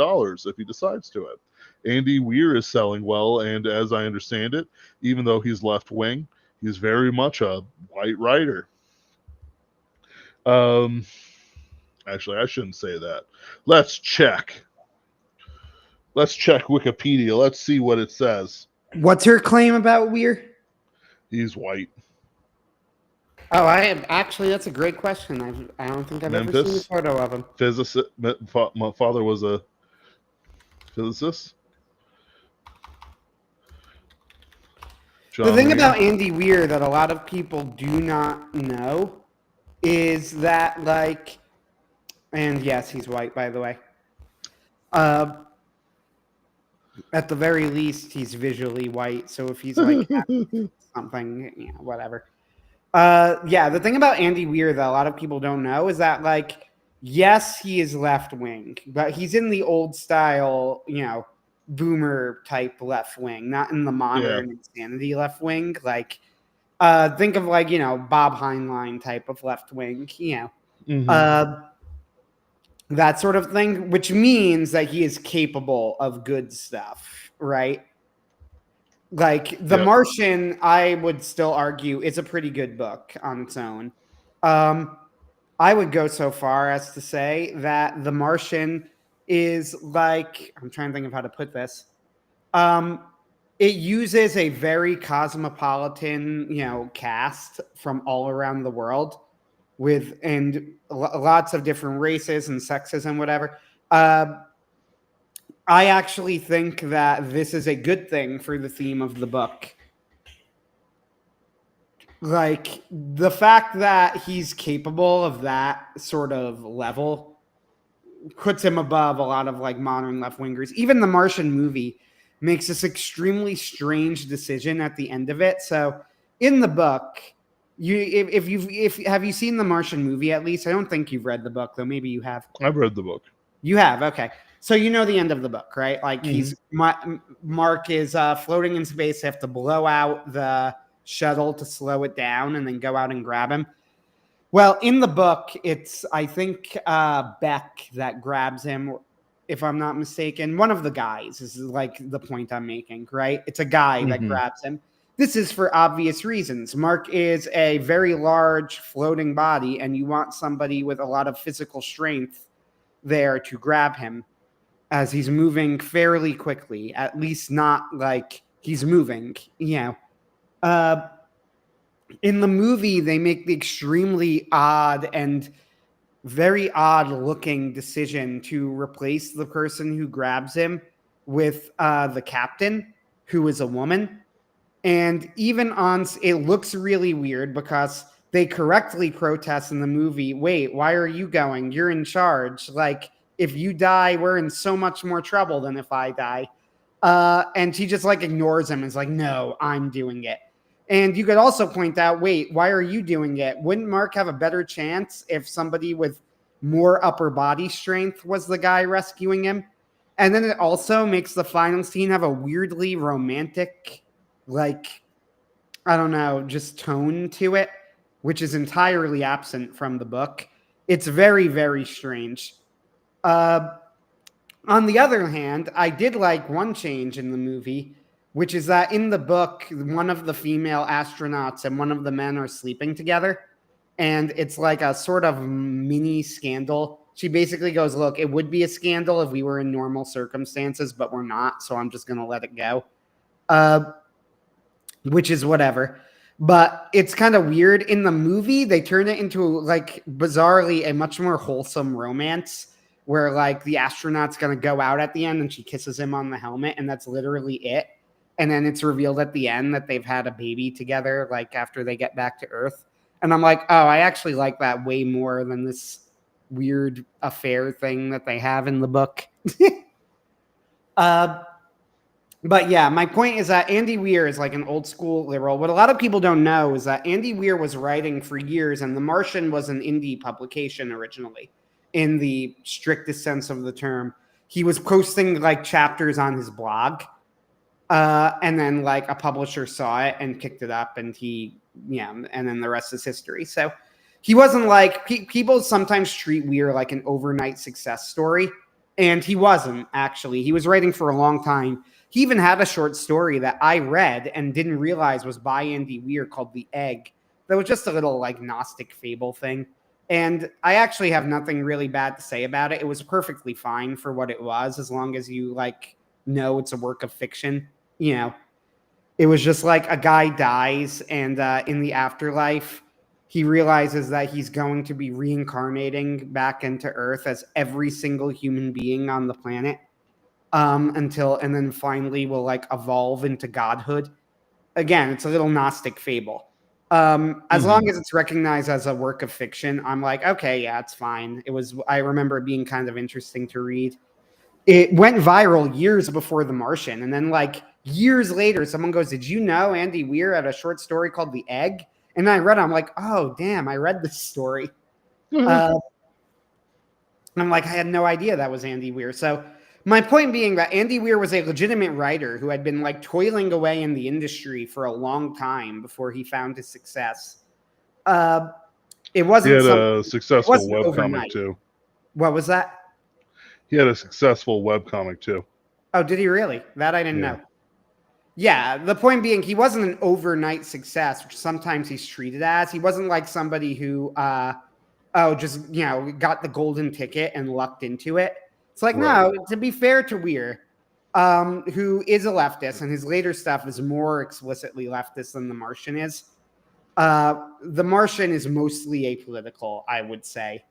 if he decides to it. Andy Weir is selling well, and as I understand it, even though he's left wing, he's very much a white writer. Actually, I shouldn't say that. Let's check Wikipedia. Let's see what it says. What's her claim about Weir? He's white. Oh, that's a great question. I don't think I've ever seen a photo of him. Physicist. My father was a physicist. The John thing Reed. about Andy Weir that a lot of people do not know is that, like, and yes, he's white, by the way. At the very least, he's visually white. So if he's like something, whatever. Yeah, the thing about Andy Weir that a lot of people don't know is that, like, yes, he is left wing, but he's in the old style, boomer type left wing, not in the modern insanity left wing. Like, think of, like, Bob Heinlein type of left wing, that sort of thing, which means that he is capable of good stuff, right? Like, The Martian, I would still argue, is a pretty good book on its own. I would go so far as to say that The Martian is like, I'm trying to think of how to put this. It uses a very cosmopolitan, cast from all around the world and lots of different races and sexes and whatever. I actually think that this is a good thing for the theme of the book. Like, the fact that he's capable of that sort of level puts him above a lot of, like, modern left wingers. Even the Martian movie makes this extremely strange decision at the end of it. So in the book, have you seen the Martian movie at least? I don't think you've read the book, though. Maybe you have. I've read the book. You have, okay. So you know the end of the book, right? Like, Mark is floating in space. They have to blow out the shuttle to slow it down and then go out and grab him. Well, in the book, it's, I think, Beck that grabs him, if I'm not mistaken. One of the guys is, like, the point I'm making, right? It's a guy that grabs him. This is for obvious reasons. Mark is a very large floating body, and you want somebody with a lot of physical strength there to grab him as he's moving fairly quickly, at least not like he's moving, in the movie, they make the extremely odd and very odd looking decision to replace the person who grabs him with the captain, who is a woman. And even it looks really weird because they correctly protest in the movie, wait, why are you going? You're in charge. Like, if you die, we're in so much more trouble than if I die. And she just, like, ignores him and is like, no, I'm doing it. And you could also point out, wait, why are you doing it? Wouldn't Mark have a better chance if somebody with more upper body strength was the guy rescuing him? And then it also makes the final scene have a weirdly romantic, like, I don't know, just tone to it, which is entirely absent from the book. It's very, very strange. On the other hand, I did like one change in the movie, which is that in the book, one of the female astronauts and one of the men are sleeping together. And it's like a sort of mini scandal. She basically goes, look, it would be a scandal if we were in normal circumstances, but we're not. So I'm just going to let it go. Which is whatever. But it's kind of weird. In the movie, they turn it into, like, bizarrely a much more wholesome romance where, like, the astronaut's going to go out at the end and she kisses him on the helmet, and that's literally it. And then it's revealed at the end that they've had a baby together, like, after they get back to Earth. And I'm like, oh, I actually like that way more than this weird affair thing that they have in the book. But yeah, my point is that Andy Weir is like an old school liberal. What a lot of people don't know is that Andy Weir was writing for years, and The Martian was an indie publication originally, in the strictest sense of the term. He was posting, like, chapters on his blog, and then, like, a publisher saw it and picked it up, and and then the rest is history. So he wasn't like, people sometimes treat Weir like an overnight success story, and he wasn't, actually. He was writing for a long time. He even had a short story that I read and didn't realize was by Andy Weir called The Egg. That was just a little, like, Gnostic fable thing. And I actually have nothing really bad to say about it. It was perfectly fine for what it was, as long as you, like, know it's a work of fiction. It was just like a guy dies, and in the afterlife, he realizes that he's going to be reincarnating back into Earth as every single human being on the planet. And then finally will, like, evolve into godhood. again, it's a little Gnostic fable. As long as it's recognized as a work of fiction, I'm like, okay, yeah, it's fine. I remember it being kind of interesting to read. It went viral years before The Martian. And then, like, years later, someone goes, did you know Andy Weir had a short story called The Egg? And I read it. I'm like, oh, damn, I read this story. I'm like, I had no idea that was Andy Weir. So my point being that Andy Weir was a legitimate writer who had been like toiling away in the industry for a long time before he found his success. It wasn't He had a it successful wasn't webcomic overnight. too. What was that? He had a successful webcomic too. Oh, did he really? That I didn't Yeah. know. Yeah, the point being, he wasn't an overnight success, which sometimes he's treated as. He wasn't like somebody who, just got the golden ticket and lucked into it. It's like, Right. no. To be fair to Weir, who is a leftist, and his later stuff is more explicitly leftist than The Martian is. The Martian is mostly apolitical, I would say.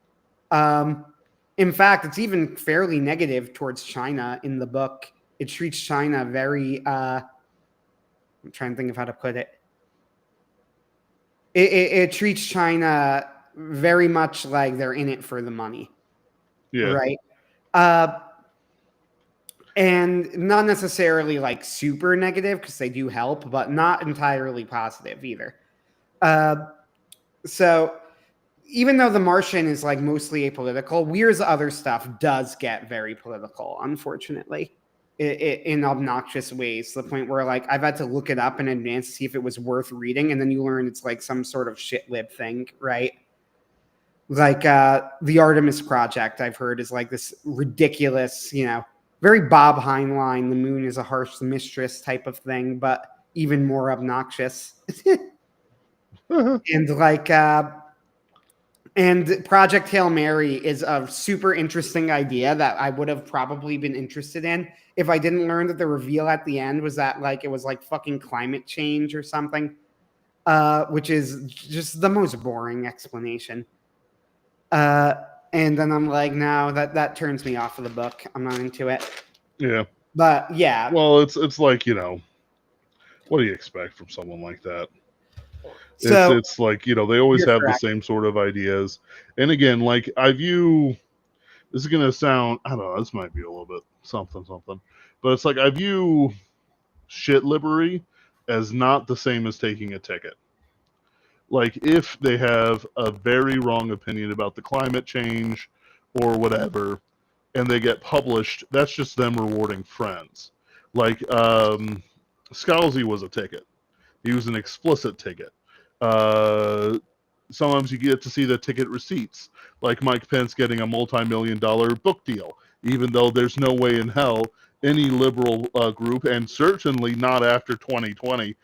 In fact, it's even fairly negative towards China in the book. It treats China very. I'm trying to think of how to put it. It treats China very much like they're in it for the money, Yeah. right? And not necessarily like super negative because they do help, but not entirely positive either. So even though The Martian is like mostly apolitical, Weir's other stuff does get very political, unfortunately, in obnoxious ways. To the point where like I've had to look it up in advance to see if it was worth reading, and then you learn it's like some sort of shit lib thing, right? Like the Artemis Project, I've heard, is like this ridiculous, very Bob Heinlein, the moon is a harsh mistress type of thing, but even more obnoxious. And like and Project Hail Mary is a super interesting idea that I would have probably been interested in if I didn't learn that the reveal at the end was that like it was like fucking climate change or something, which is just the most boring explanation. And then I'm like, no, that turns me off of the book. I'm not into it. Yeah. But yeah. Well, it's like, what do you expect from someone like that? So It's like, they always you're have correct. the same sort of ideas. And again, like this is going to sound, I don't know, this might be a little bit something, but it's like I view shit libery as not the same as taking a ticket. Like if they have a very wrong opinion about the climate change or whatever, and they get published, that's just them rewarding friends. Like Scalzi was a ticket. He was an explicit ticket. Sometimes you get to see the ticket receipts, like Mike Pence getting a multi-million-dollar book deal, even though there's no way in hell any liberal group, and certainly not after 2020,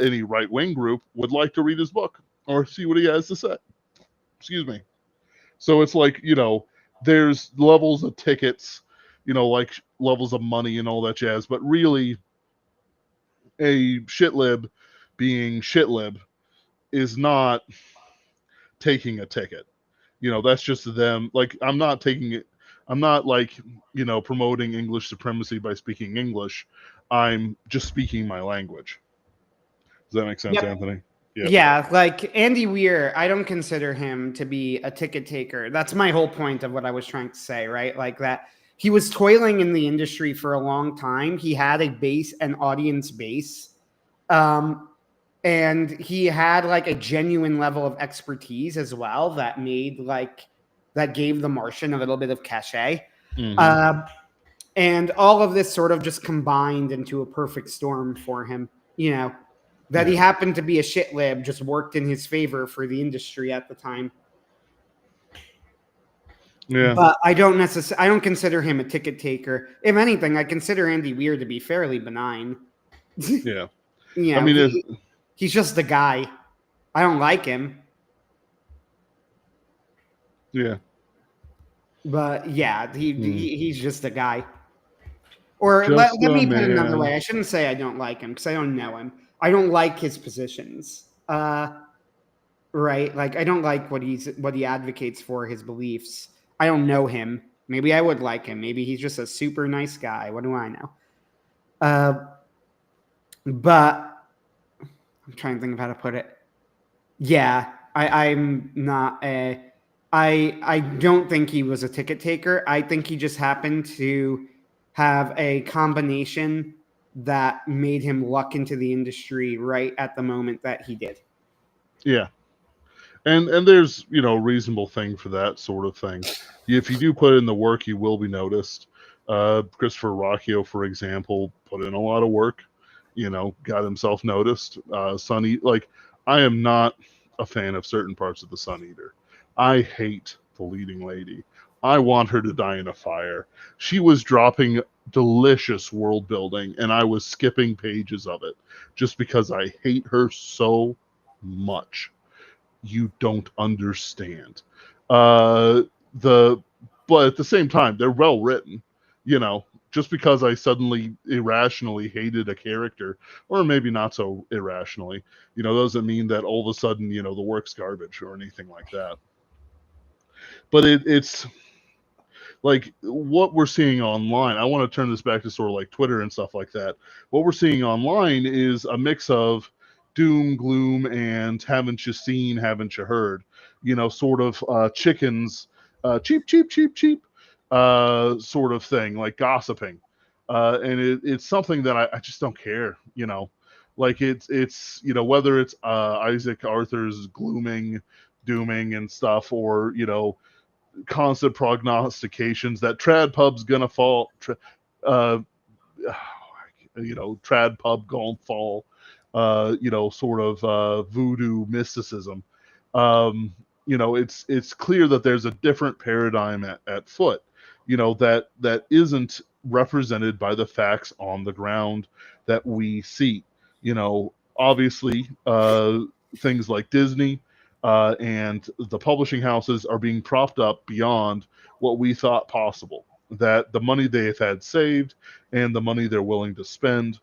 any right-wing group would like to read his book or see what he has to say. Excuse me. So it's like, there's levels of tickets, like levels of money and all that jazz, but really a shitlib being shitlib is not taking a ticket. That's just them. Like, I'm not taking it. I'm not like, promoting English supremacy by speaking English. I'm just speaking my language. Does that make sense, Yep. Anthony? Yep. Yeah, like Andy Weir, I don't consider him to be a ticket taker. That's my whole point of what I was trying to say, right? Like that he was toiling in the industry for a long time. He had an audience base. And he had like a genuine level of expertise as well that gave The Martian a little bit of cachet. Mm-hmm. And all of this sort of just combined into a perfect storm for him, that he happened to be a shit lib just worked in his favor for the industry at the time. Yeah. But I don't consider him a ticket taker. If anything, I consider Andy Weir to be fairly benign. Yeah. I mean, he's just a guy. I don't like him. Yeah. But yeah, he's just a guy. Or let me put it another way. I shouldn't say I don't like him because I don't know him. I don't like his positions. Right? Like I don't like what he advocates for, his beliefs. I don't know him. Maybe I would like him. Maybe he's just a super nice guy. What do I know? But I'm trying to think of how to put it. Yeah, I'm not a. I don't think he was a ticket taker. I think he just happened to have a combination that made him luck into the industry right at the moment that he did. Yeah. And there's, reasonable thing for that sort of thing. If you do put in the work, you will be noticed. Christopher Rocchio, for example, put in a lot of work, got himself noticed. Sunny, like, I am not a fan of certain parts of the Sun Eater. I hate the leading lady. I want her to die in a fire. She was dropping delicious world building, and I was skipping pages of it just because I hate her so much. You don't understand. Uh, the but at the same time, they're well written. You know, just because I suddenly irrationally hated a character, or maybe not so irrationally, doesn't mean that all of a sudden, the work's garbage or anything like that. But it's like what we're seeing online. I want to turn this back to sort of like Twitter and stuff like that. What we're seeing online is a mix of doom, gloom, and haven't you seen, haven't you heard? Sort of chickens, cheap, cheap, cheap, cheap, sort of thing, like gossiping. And it's something that I just don't care. Like it's whether it's Isaac Arthur's glooming, dooming, and stuff, or constant prognostications that trad pub's gonna fall, uh, trad pub gonna fall, sort of voodoo mysticism. It's clear that there's a different paradigm at foot, that isn't represented by the facts on the ground that we see. Obviously, things like Disney and the publishing houses are being propped up beyond what we thought possible. That the money they have had saved and the money they're willing to spend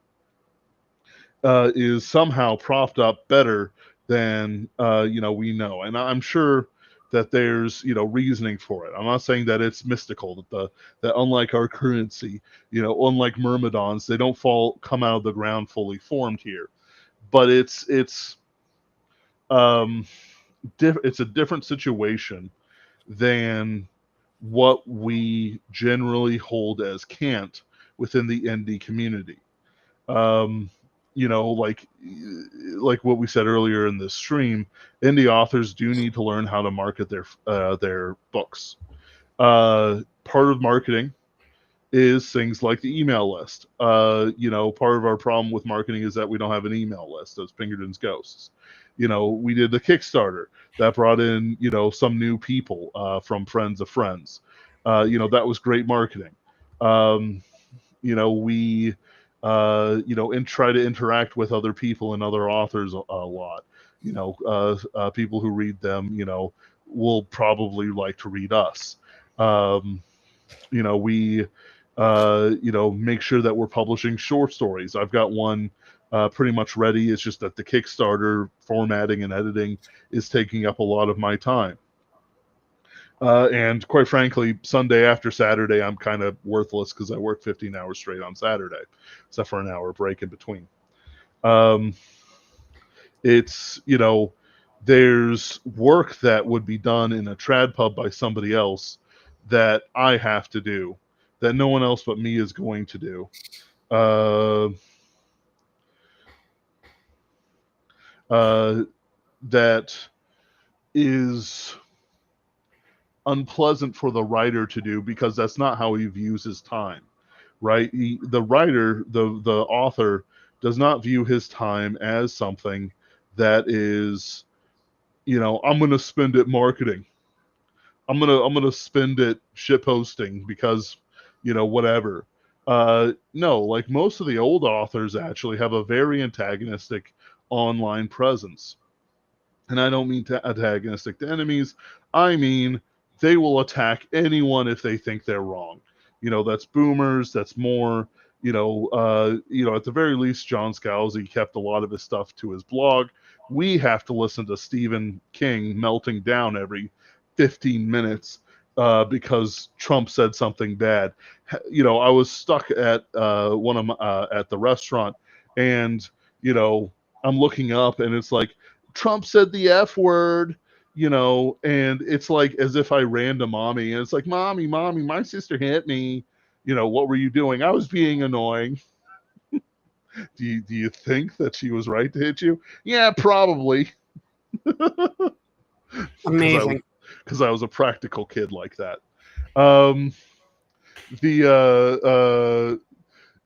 is somehow propped up better than we know. And I'm sure that there's reasoning for it. I'm not saying that it's mystical, that unlike our currency, unlike myrmidons, they don't come out of the ground fully formed here. But um, it's a different situation than what we generally hold as cant within the indie community. Um, like what we said earlier in this stream, indie authors do need to learn how to market their books. Part of marketing is things like the email list. Part of our problem with marketing is that we don't have an email list. Those Pinkerton's ghosts. We did the Kickstarter that brought in, some new people from friends of friends. That was great marketing. We, and try to interact with other people and other authors a lot. People who read them, will probably like to read us. We make sure that we're publishing short stories. I've got one pretty much ready. It's just that the Kickstarter formatting and editing is taking up a lot of my time. And quite frankly, Sunday after Saturday, I'm kind of worthless because I work 15 hours straight on Saturday, except for an hour break in between. It's, there's work that would be done in a trad pub by somebody else that I have to do, that no one else but me is going to do. That is unpleasant for the writer to do because that's not how he views his time, right? The writer, the author, does not view his time as something that is, I'm going to spend it marketing. I'm gonna spend it shit posting because, whatever. No, like most of the old authors actually have a very antagonistic online presence. And I don't mean antagonistic to enemies. I mean they will attack anyone if they think they're wrong. That's boomers. That's more. At the very least, John Scalzi kept a lot of his stuff to his blog. We have to listen to Stephen King melting down every 15 minutes because Trump said something bad. I was stuck at one of my, at the restaurant, and I'm looking up and it's like Trump said the F word, and it's like as if I ran to mommy and it's like, mommy, my sister hit me. What were you doing? I was being annoying. Do you think that she was right to hit you? Yeah, probably. because I was Amazing. because I was a practical kid like that. Um, the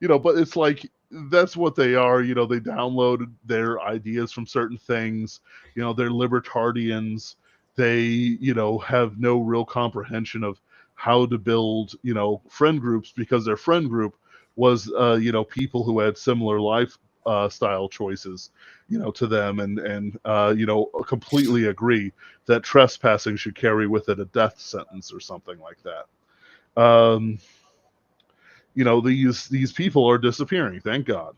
but it's like that's what they are. They download their ideas from certain things. They're libertarians. They have no real comprehension of how to build friend groups, because their friend group was people who had similar life style choices to them, and completely agree that trespassing should carry with it a death sentence or something like that. These people are disappearing, thank God.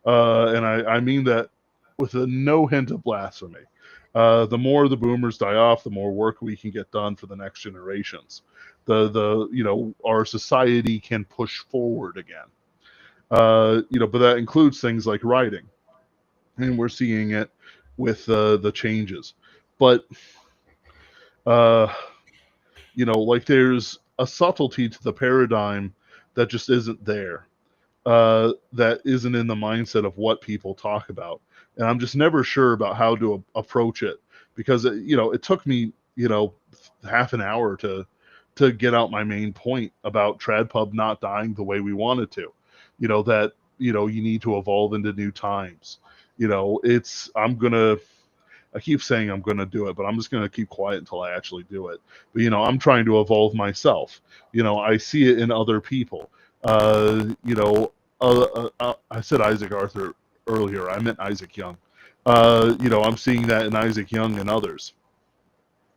And I mean that with no hint of blasphemy. The more the boomers die off, the more work we can get done for the next generations. Our society can push forward again. But that includes things like writing, and we're seeing it with the changes. But uh, like there's a subtlety to the paradigm that just isn't there. That isn't in the mindset of what people talk about, and I'm just never sure about how to approach it, because it took me half an hour to get out my main point about TradPub not dying the way we wanted to. That you need to evolve into new times. It's I keep saying I'm gonna do it, but I'm just gonna keep quiet until I actually do it. But I'm trying to evolve myself. I see it in other people. Uh, you know, I said Isaac Arthur earlier. I meant Isaac Young. I'm seeing that in Isaac Young and others,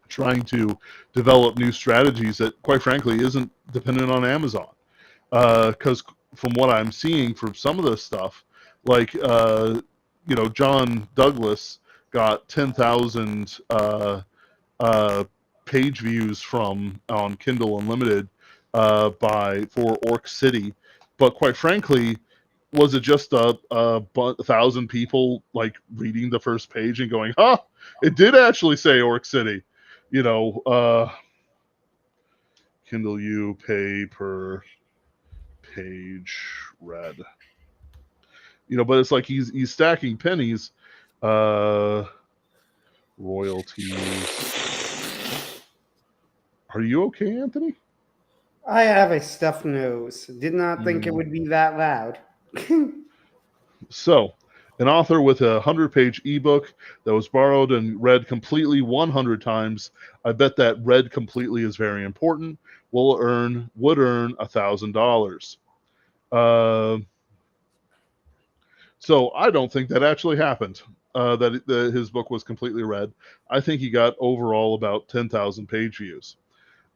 trying to develop new strategies that, quite frankly, isn't dependent on Amazon. Because from what I'm seeing from some of this stuff, like John Douglas got 10,000 page views from on Kindle Unlimited for Orc City, but quite frankly, was it just a thousand people like reading the first page and going, "Huh, it did actually say Orc City," you know? Kindle U pay per page read. But it's like he's stacking pennies. Uh, royalties. Are you okay, Anthony? I have a stuffed nose. Did not think it Mm. would be that loud. So, an author with a 100-page ebook that was borrowed and read completely 100 times. I bet that read completely is very important. Would earn $1,000. Uh, so I don't think that actually happened. That his book was completely read. I think he got overall about 10,000 page views.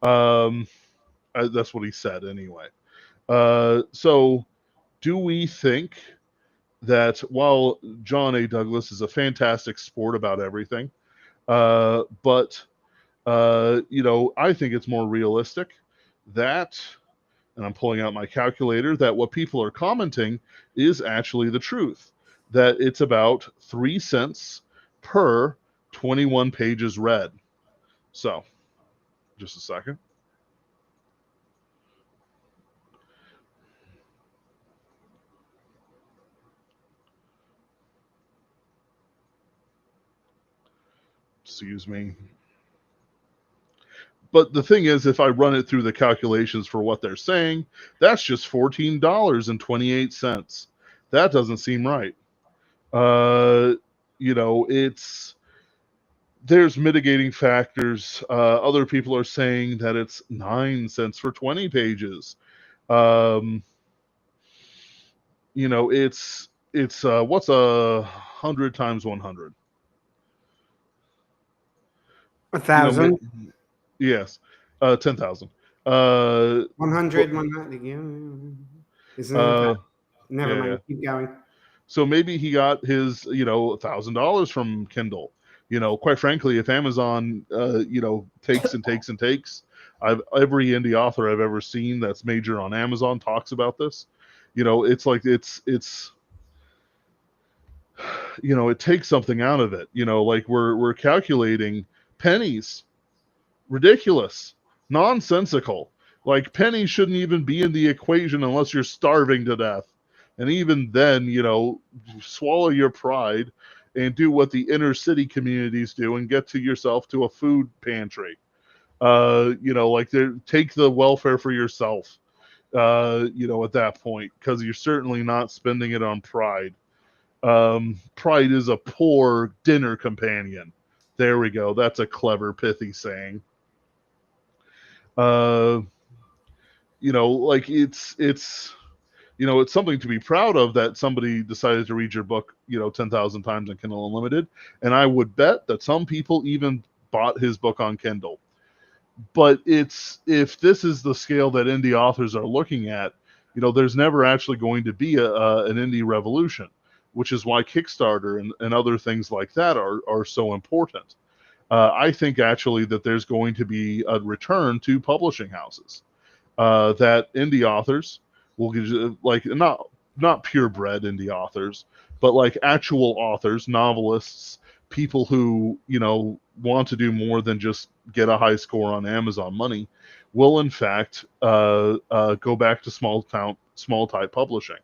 Um, that's what he said anyway. So, do we think that while John A. Douglas is a fantastic sport about everything, but I think it's more realistic that, and I'm pulling out my calculator, that what people are commenting is actually the truth. That it's about 3 cents per 21 pages read. So, just a second. Excuse me. But the thing is, if I run it through the calculations for what they're saying, that's just $14.28. That doesn't seem right. Uh, it's there's mitigating factors. Other people are saying that it's 9 cents for 20 pages. Um, it's what's 100 times 100? A You know, thousand. yes, 10,000. Uh, 100, but 100. Yeah. Isn't it that? uh, Never yeah, yeah. mind. Keep going. So maybe he got his, $1,000 from Kindle. Quite frankly, if Amazon, takes and takes and takes, every indie author I've ever seen that's major on Amazon talks about this. It's like it's it takes something out of it. Like we're calculating pennies, ridiculous, nonsensical. Like pennies shouldn't even be in the equation unless you're starving to death. And even then, swallow your pride and do what the inner city communities do and get to yourself to a food pantry. Like take the welfare for yourself. At that point, because you're certainly not spending it on pride. Pride is a poor dinner companion. There we go. That's a clever, pithy saying. Uh, like it's something to be proud of that somebody decided to read your book, 10,000 times on Kindle Unlimited. And I would bet that some people even bought his book on Kindle. But if this is the scale that indie authors are looking at, there's never actually going to be an indie revolution, which is why Kickstarter and other things like that are so important. I think actually that there's going to be a return to publishing houses, that indie authors will get, like, not purebred indie authors, but like actual authors, novelists, people who want to do more than just get a high score on Amazon money, will in fact go back to small type publishing.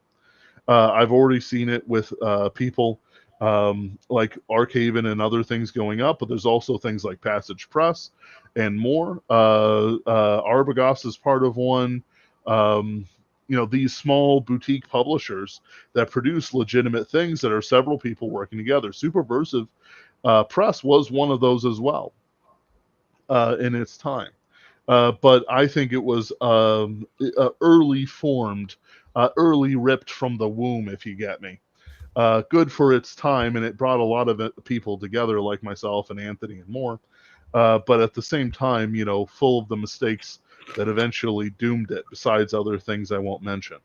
I've already seen it with people like Archaven and other things going up, but there's also things like Passage Press and more. Arbogast is part of one. Um, these small boutique publishers that produce legitimate things that are several people working together. Superversive Press was one of those as well in its time. But I think it was early formed, early ripped from the womb, if you get me. Good for its time, and it brought a lot of people together, like myself and Anthony and more. But at the same time, full of the mistakes that eventually doomed it, besides other things I won't mention.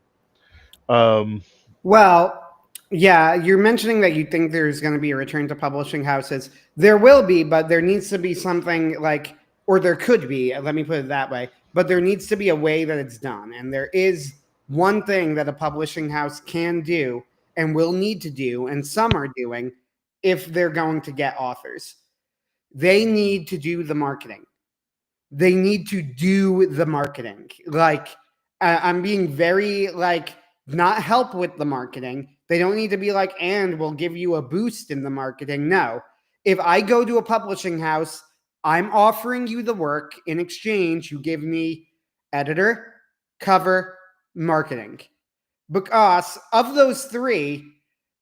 Um, Well, yeah, you're mentioning that you think there's going to be a return to publishing houses. There will be, but there needs to be something like, or there could be, let me put it that way, but there needs to be a way that it's done. And there is one thing that a publishing house can do and will need to do, and some are doing if they're going to get authors. They need to do the marketing. They need to do the marketing. Like, I'm being very like, not help with the marketing. They don't need to be like, and we'll give you a boost in the marketing. No. If I go to a publishing house, I'm offering you the work. In exchange, you give me editor, cover, marketing. Because of those three,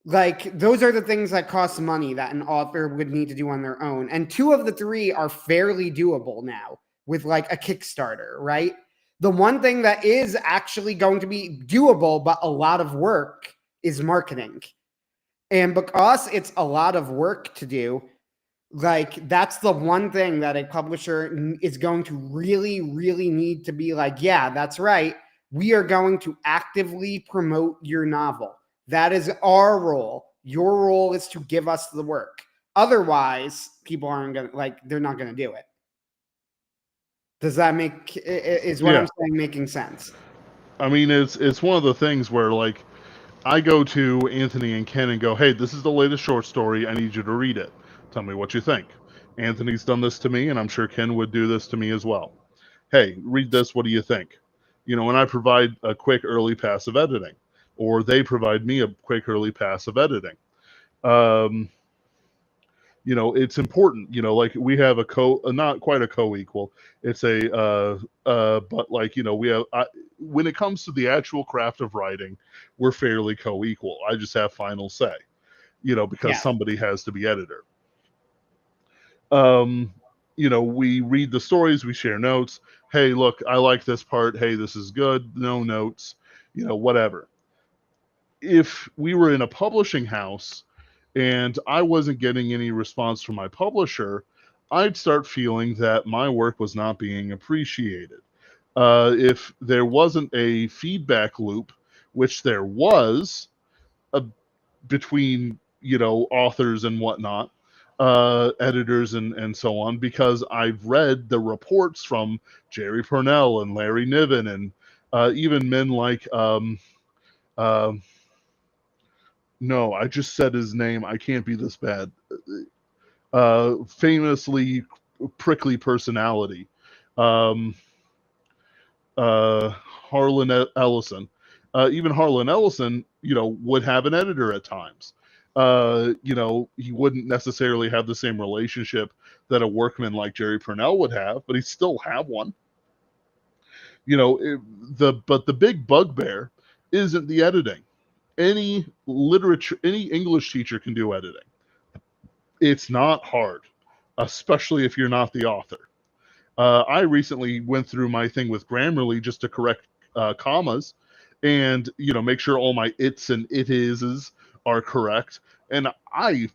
like, those are the things that cost money that an author would need to do on their own. And two of the three are fairly doable now with like a Kickstarter, right? The one thing that is actually going to be doable, but a lot of work, is marketing. And because it's a lot of work to do, like, that's the one thing that a publisher is going to really, really need to be like, yeah, that's right. We are going to actively promote your novel. That is our role. Your role is to give us the work. Otherwise, people aren't going to, like, they're not going to do it. Does that is what yeah, I'm saying making sense? I mean, it's one of the things where, like, I go to Anthony and Ken and go, hey, this is the latest short story. I need you to read it. Tell me what you think. Anthony's done this to me, and I'm sure Ken would do this to me as well. Hey, read this. What do you think? And I provide a quick early pass of editing, or they provide me a quick early pass of editing. Um, it's important. Like we have not quite a co-equal. It's but like we have. When it comes to the actual craft of writing, we're fairly co-equal. I just have final say. Because Yeah. somebody has to be editor. Um, we read the stories, we share notes. Hey, look, I like this part. Hey, this is good. No notes. Whatever. If we were in a publishing house and I wasn't getting any response from my publisher, I'd start feeling that my work was not being appreciated. If there wasn't a feedback loop, which there was, between authors and whatnot, editors and so on, because I've read the reports from Jerry Purnell and Larry Niven and even men like No, I just said his name. I can't be this bad. Famously prickly personality. Um, Harlan Ellison. Even Harlan Ellison, would have an editor at times. He wouldn't necessarily have the same relationship that a workman like Jerry Purnell would have, but he'd still have one. But the big bugbear isn't the editing. Any English teacher can do editing. It's not hard, especially if you're not the author. I recently went through my thing with Grammarly just to correct commas, and make sure all my its and it is are correct. And I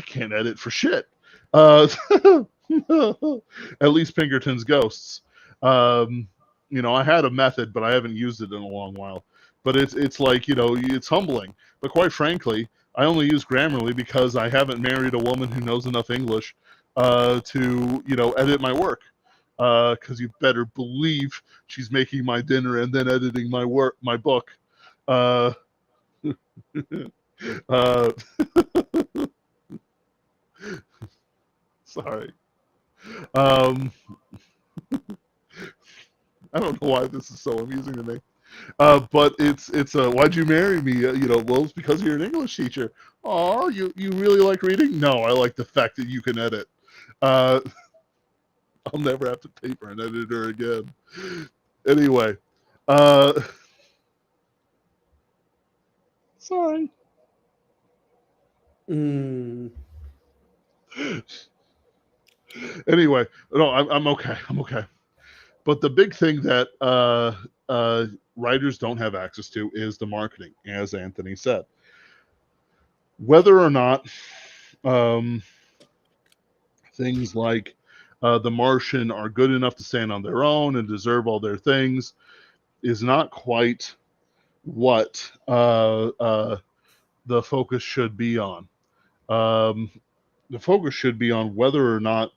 can't edit for shit. Uh, at least Pinkerton's Ghosts. Um, I had a method, but I haven't used it in a long while. But it's like it's humbling. But quite frankly, I only use Grammarly because I haven't married a woman who knows enough English to edit my work. Because you better believe she's making my dinner and then editing my book. Uh, uh, sorry. Um, I don't know why this is so amusing to me. But it's why'd you marry me? Well, it's because you're an English teacher. Oh, you really like reading? No, I like the fact that you can edit. Uh, I'll never have to pay for an editor again. Anyway, uh, sorry. Mm. Anyway, no, I'm okay. I'm okay. But the big thing that writers don't have access to is the marketing, as Anthony said. Whether or not um, things like The Martian are good enough to stand on their own and deserve all their things is not quite what the focus should be on. Um, the focus should be on whether or not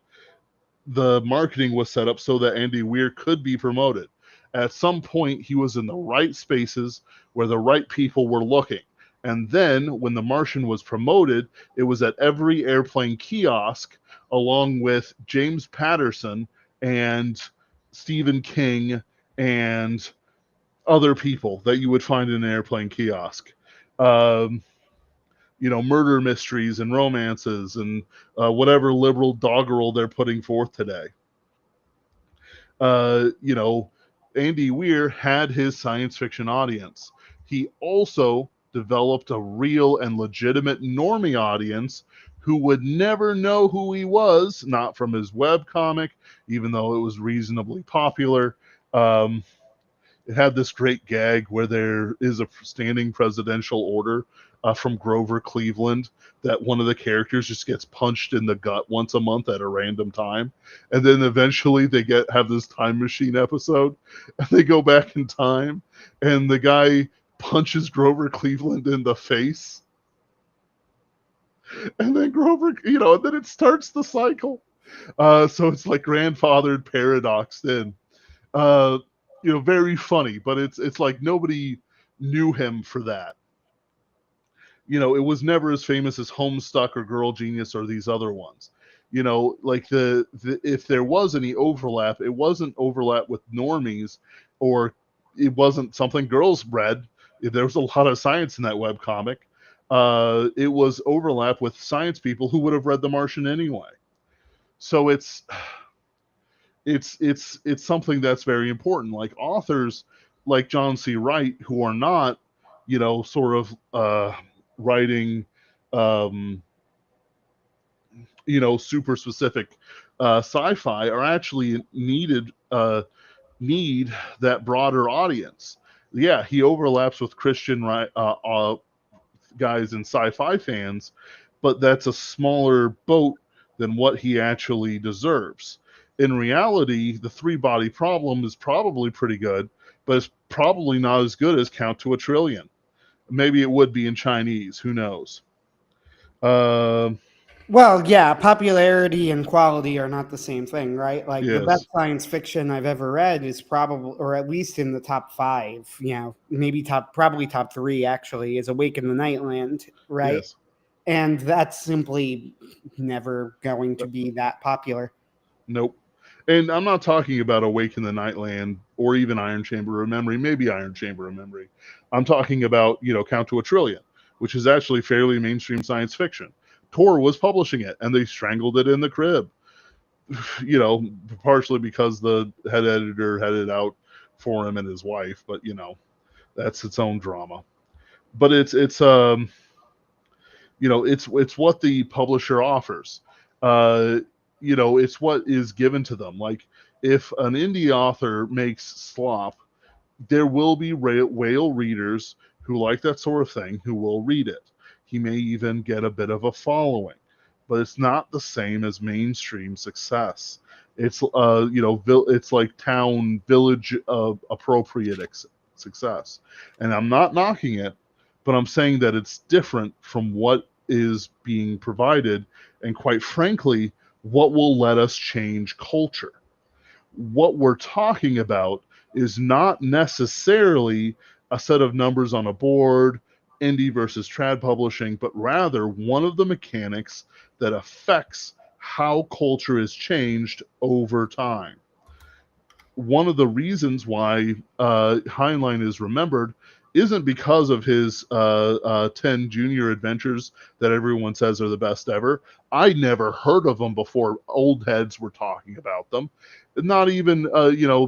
the marketing was set up so that Andy Weir could be promoted. At some point, he was in the right spaces where the right people were looking. And then when The Martian was promoted, it was at every airplane kiosk, along with James Patterson and Stephen King and other people that you would find in an airplane kiosk. Um, Murder mysteries and romances and whatever liberal doggerel they're putting forth today. uh, you know, Andy Weir had his science fiction audience. He also developed a real and legitimate normie audience who would never know who he was, not from his web comic, even though it was reasonably popular. Um, it had this great gag where there is a standing presidential order from Grover Cleveland that one of the characters just gets punched in the gut once a month at a random time, and then eventually they have this time machine episode, and they go back in time, and the guy punches Grover Cleveland in the face, and then and then it starts the cycle. So it's like grandfathered paradoxed in. Uh, very funny, but it's like nobody knew him for that. It was never as famous as Homestuck or Girl Genius or these other ones. Like the if there was any overlap, it wasn't overlap with normies, or it wasn't something girls read. There was a lot of science in that web comic. It was overlap with science people who would have read The Martian anyway. So it's something that's very important. Like authors like John C. Wright, who are not, sort of writing, um, super specific sci-fi, are actually need that broader audience. Yeah, he overlaps with Christian guys and sci-fi fans, but that's a smaller boat than what he actually deserves. In reality, the three body problem is probably pretty good, but it's probably not as good as Count to a Trillion. Maybe it would be in Chinese. Who knows? Uh, Well, yeah, popularity and quality are not the same thing, right? Like the best Yes, science fiction I've ever read is probably, or at least in the top five, maybe probably top three actually, is Awake in the Nightland, right? yes. And that's simply never going to be that popular. Nope. And I'm not talking about Awake in the Nightland or even Iron Chamber of Memory, maybe Iron Chamber of Memory. I'm talking about, Count to a Trillion, which is actually fairly mainstream science fiction. Tor was publishing it and they strangled it in the crib, you know, partially because the head editor had it out for him and his wife, but that's its own drama. But it's what the publisher offers. Uh, it's what is given to them. Like if an indie author makes slop, there will be whale readers who like that sort of thing who will read it. He may even get a bit of a following, but it's not the same as mainstream success. It's it's like town village appropriate success, and I'm not knocking it, but I'm saying that it's different from what is being provided, and quite frankly, what will let us change culture. What we're talking about is not necessarily a set of numbers on a board, indie versus trad publishing, but rather one of the mechanics that affects how culture is changed over time. One of the reasons why Heinlein is remembered isn't because of his 10 junior adventures that everyone says are the best ever. I never heard of them before old heads were talking about them. Not even,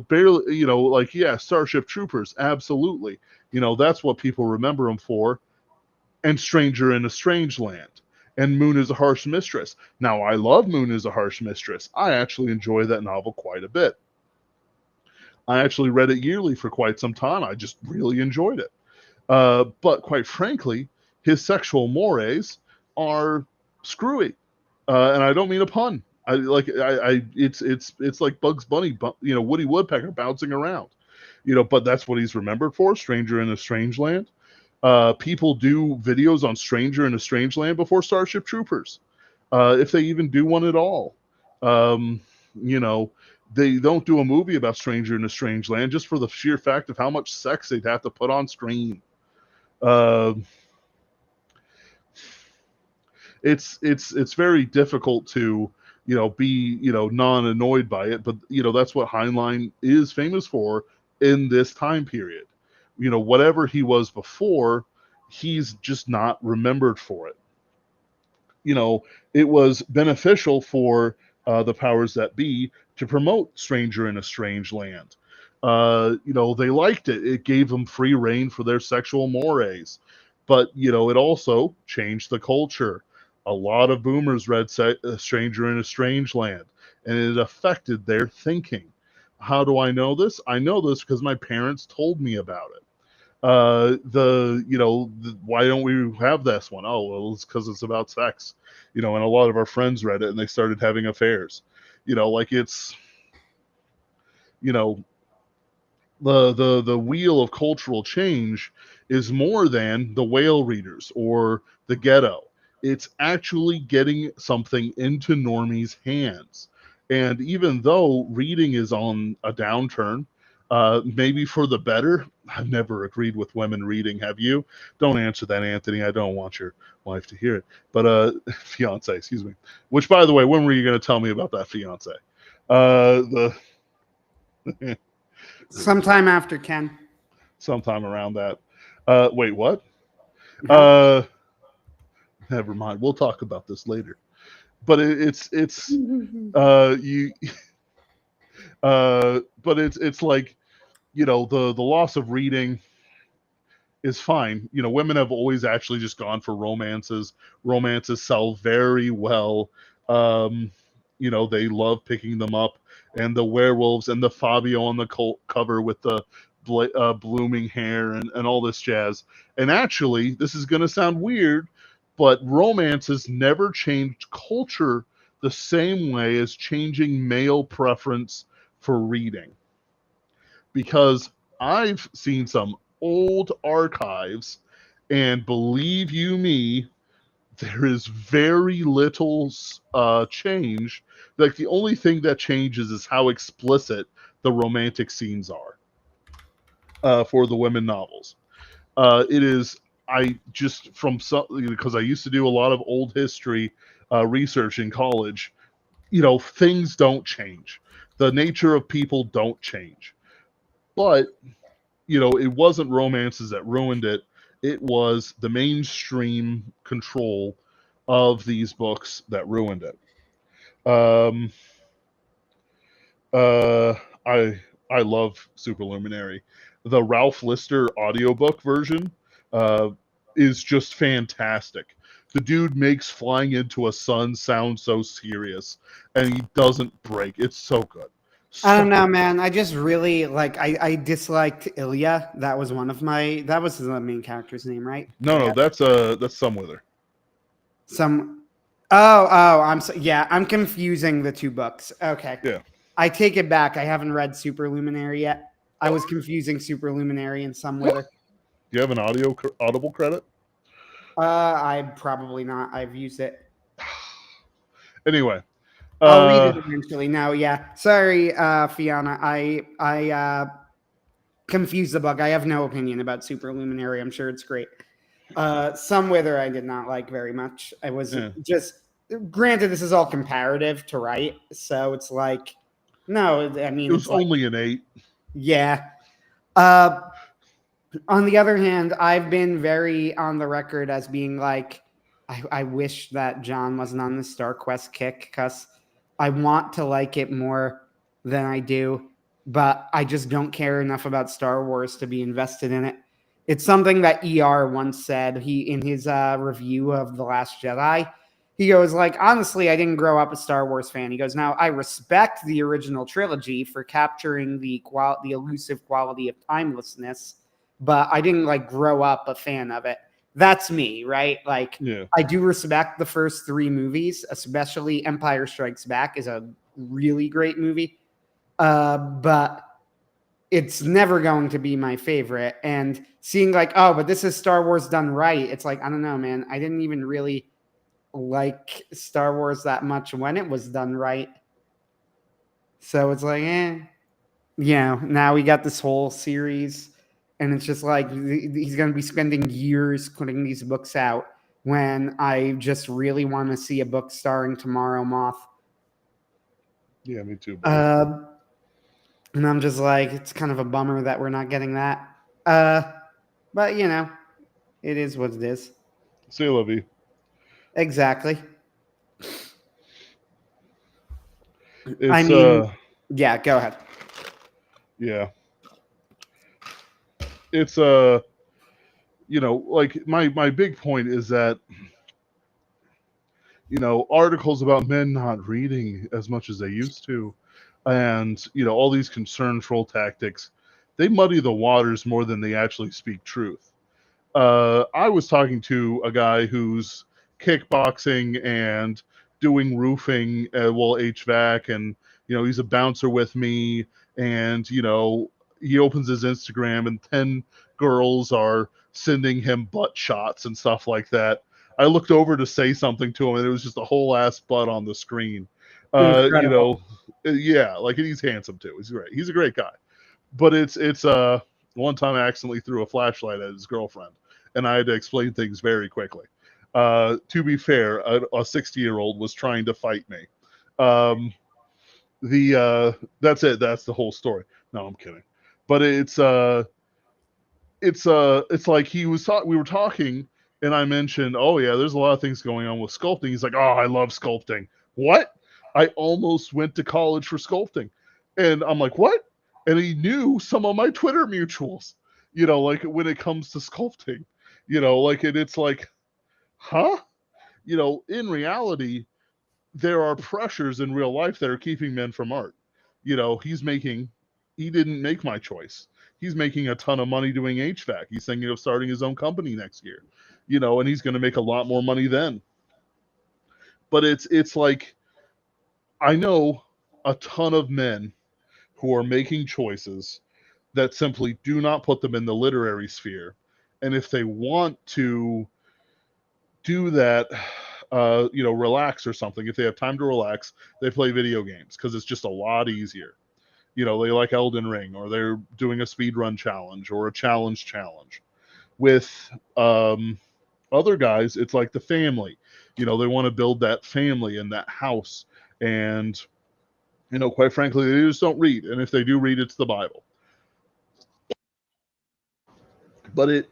barely, like, yeah, Starship Troopers, absolutely. That's what people remember him for. And Stranger in a Strange Land. And Moon is a Harsh Mistress. Now, I love Moon is a Harsh Mistress. I actually enjoy that novel quite a bit. I actually read it yearly for quite some time. I just really enjoyed it. But quite frankly, his sexual mores are screwy, and I don't mean a pun. It's like Bugs Bunny, Woody Woodpecker bouncing around, But that's what he's remembered for. Stranger in a Strange Land. People do videos on Stranger in a Strange Land before Starship Troopers, if they even do one at all. Um, you know, they don't do a movie about Stranger in a Strange Land just for the sheer fact of how much sex they'd have to put on screen. Uh, it's very difficult to be non annoyed by it, but that's what Heinlein is famous for in this time period. Whatever he was before, he's just not remembered for it. It was beneficial for the powers that be to promote Stranger in a Strange Land. They liked it. It gave them free reign for their sexual mores. But, it also changed the culture. A lot of boomers read Stranger in a Strange Land, and it affected their thinking. How do I know this? I know this because my parents told me about it. Why don't we have this one? Oh, well, it's because it's about sex. And a lot of our friends read it and they started having affairs. Like it's you know the wheel of cultural change is more than the whale readers or the ghetto. It's actually getting something into normies' hands. And even though reading is on a downturn, maybe for the better. I've never agreed with women reading. Have you? Don't answer that, Anthony. I don't want your wife to hear it. But fiance, excuse me. Which, by the way, when were you going to tell me about that fiance? The Sometime after Ken. sometime around that. Wait, what? Huh? Uh, Never mind. We'll talk about this later. But it's you but it's like the loss of reading is fine. Women have always actually just gone for romances. Romances sell very well. Um, they love picking them up, and the werewolves and the Fabio on the cover with the blooming hair and all this jazz. And actually, this is going to sound weird, but romances never changed culture the same way as changing male preference for reading, because I've seen some old archives, and believe you me, there is very little change. Like the only thing that changes is how explicit the romantic scenes are for the women novels. It is I just from some because I used to do a lot of old history research in college. Things don't change. The nature of people don't change. But it wasn't romances that ruined it. It was the mainstream control of these books that ruined it. Um, uh, I I love Superluminary. The Ralph Lister audiobook version uh, is just fantastic. The dude makes flying into a sun sound so serious, and he doesn't break. It's so good, I don't so know, good. man. I just really like. I disliked Ilya. That was one of my. That was the main character's name, right? No, no, Yeah. that's Somewither. Some. Oh. Yeah. I'm confusing the two books. Okay. Yeah. I take it back. I haven't read Superluminary yet. I was confusing Superluminary and Some Wither. Do you have an audible credit? I probably not. I've used it. Anyway, I'll read it uh, eventually. No, yeah. Sorry, Fiona. I confused the book. I have no opinion about Superluminary. I'm sure it's great. Some Wither I did not like very much. I was yeah. just granted this is all comparative to right, so it's like no, I mean It was it's like only an 8. yeah. Uh, on the other hand, I've been very on the record as being like, I wish that John wasn't on the Star Quest kick because I want to like it more than I do, but I just don't care enough about Star Wars to be invested in it. It's something that ER once said. He in his review of The Last Jedi, he goes like, honestly, I didn't grow up a Star Wars fan. He goes, now I respect the original trilogy for capturing the elusive quality of timelessness, but I didn't like grow up a fan of it. That's me, right? Like Yeah. I do respect the first three movies, especially Empire Strikes Back is a really great movie. But it's never going to be my favorite. And seeing like, oh, but this is Star Wars done right. It's like, I don't know, man. I didn't even really like Star Wars that much when it was done right. So it's like, now we got this whole series, and it's just like he's going to be spending years putting these books out when I just really want to see a book starring Tomorrow Moth. Yeah, me too, buddy. Uh, and I'm just like, it's kind of a bummer that we're not getting that. Uh, but it is what it is. Say Lovey. Exactly. I It's mean, yeah, go ahead. yeah. It's like my big point is that articles about men not reading as much as they used to, and all these concern troll tactics, they muddy the waters more than they actually speak truth. I was talking to a guy who's kickboxing and doing roofing, HVAC, and he's a bouncer with me, and he opens his Instagram, and 10 girls are sending him butt shots and stuff like that. I looked over to say something to him, and it was just a whole ass butt on the screen. Incredible. Yeah, like, and he's handsome too. He's great. He's a great guy. But it's one time I accidentally threw a flashlight at his girlfriend, and I had to explain things very quickly. To be fair, a 60-year-old was trying to fight me. The That's it. That's the whole story. No, I'm kidding. But it's like we were talking, and I mentioned, oh yeah, there's a lot of things going on with sculpting. He's like, oh, I love sculpting. What? I almost went to college for sculpting. And I'm like, what? And he knew some of my Twitter mutuals, like when it comes to sculpting, like, and it's like, huh? In reality, there are pressures in real life that are keeping men from art. He didn't make my choice. He's making a ton of money doing HVAC. He's thinking of starting his own company next year, and he's going to make a lot more money then. But it's like, I know a ton of men who are making choices that simply do not put them in the literary sphere. And if they want to do that, relax or something. If they have time to relax, they play video games because it's just a lot easier. They like Elden Ring, or they're doing a speed run challenge or a challenge. With other guys, it's like the family. They want to build that family and that house. And, quite frankly, they just don't read. And if they do read, it's the Bible. But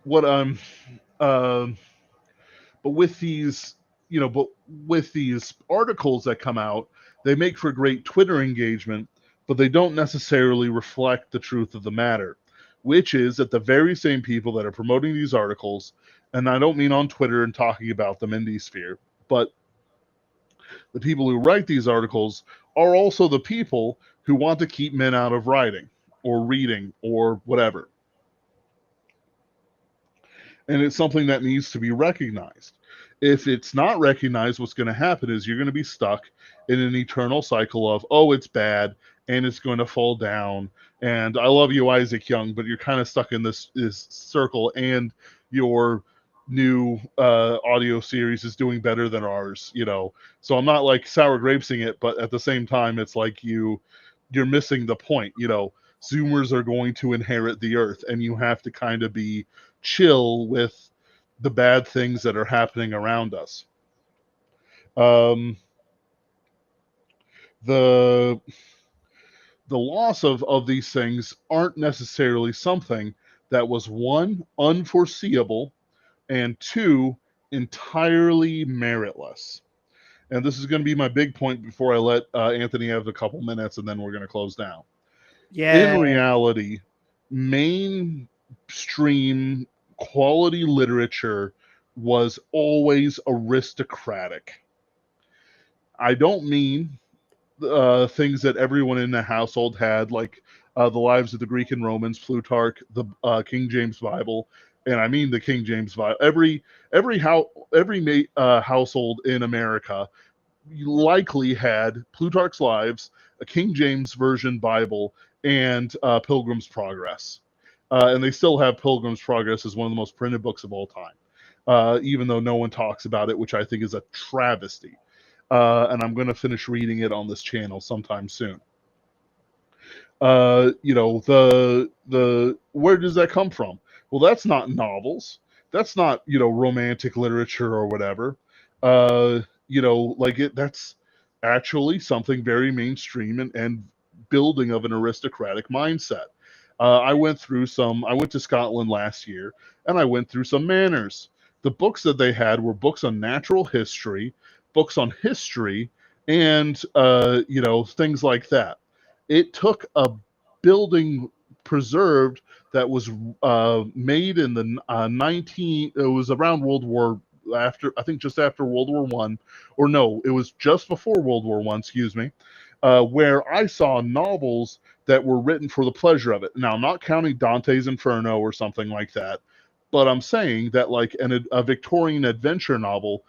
what um, but with these, but with these articles that come out, they make for great Twitter engagement, but they don't necessarily reflect the truth of the matter, which is that the very same people that are promoting these articles, and I don't mean on Twitter and talking about them in the sphere, but the people who write these articles are also the people who want to keep men out of writing or reading or whatever. And it's something that needs to be recognized. If it's not recognized, what's going to happen is you're going to be stuck in an eternal cycle of, oh, it's bad and it's going to fall down. And I love you, Isaac Young, but you're kind of stuck in this circle, and your new audio series is doing better than ours, So I'm not like sour grapesing it, but at the same time, it's like you're missing the point. Zoomers are going to inherit the earth, and you have to kind of be chill with the bad things that are happening around us. The loss of these things aren't necessarily something that was, one, unforeseeable, and two, entirely meritless. And this is going to be my big point before I let Anthony have a couple minutes, and then we're going to close down. Yeah. In reality, mainstream quality literature was always aristocratic. I don't mean things that everyone in the household had, like the Lives of the Greek and Romans, Plutarch, the King James Bible, and I mean the King James Bible. Every household in America likely had Plutarch's Lives, a King James Version Bible, and Pilgrim's Progress. And they still have Pilgrim's Progress as one of the most printed books of all time, even though no one talks about it, which I think is a travesty. And I'm going to finish reading it on this channel sometime soon. The where does that come from? Well, that's not novels. That's not, romantic literature or whatever. That's actually something very mainstream and building of an aristocratic mindset. I went to Scotland last year, and I went through some manors. The books that they had were books on natural history, books on history, and things like that. It took a building preserved that was made in the 19. It was around World War, after, I think, just after World War One, or no, it was just before World War One. Excuse me. Where I saw novels that were written for the pleasure of it. Now, I'm not counting Dante's Inferno or something like that, but I'm saying that, like, a Victorian adventure novel,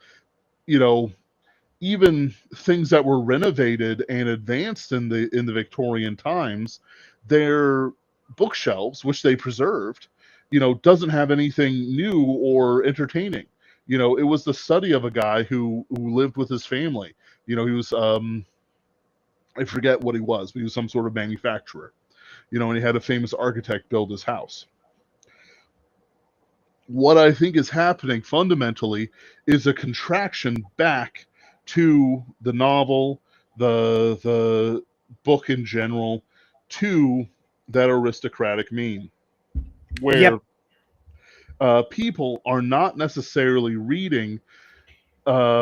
even things that were renovated and advanced in the Victorian times, their bookshelves, which they preserved, doesn't have anything new or entertaining. It was the study of a guy who lived with his family. He was I forget what he was, but he was some sort of manufacturer. And he had a famous architect build his house. What I think is happening fundamentally is a contraction back to the novel, the book in general, to that aristocratic mean, where people are not necessarily reading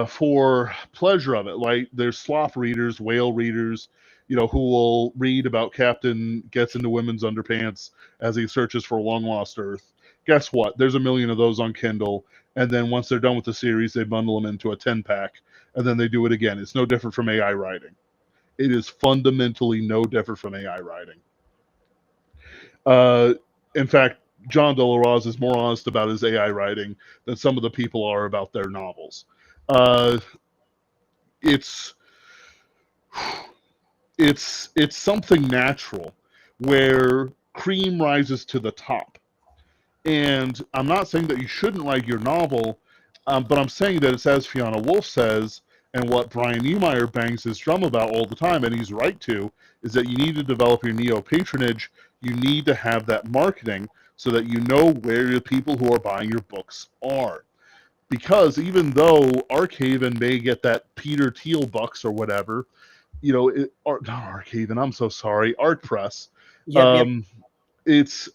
for pleasure of it. Like, there's sloth readers, whale readers, who will read about Captain gets into women's underpants as he searches for a long lost Earth. Guess what? There's a million of those on Kindle, and then once they're done with the series, they bundle them into a 10-pack, and then they do it again. It's no different from AI writing. It is fundamentally no different from AI writing. In fact, John De La Rose is more honest about his AI writing than some of the people are about their novels. It's something natural where cream rises to the top. And I'm not saying that you shouldn't write your novel But I'm saying that it's as Fiona Wolf says, and what Brian Niemeyer bangs his drum about all the time, and he's right to, is that you need to develop your neo-patronage. You need to have that marketing so that you know where the people who are buying your books are. Because even though Arkhaven may get that Peter Thiel bucks or whatever, not Arkhaven, I'm so sorry, Art Press, Yep. it's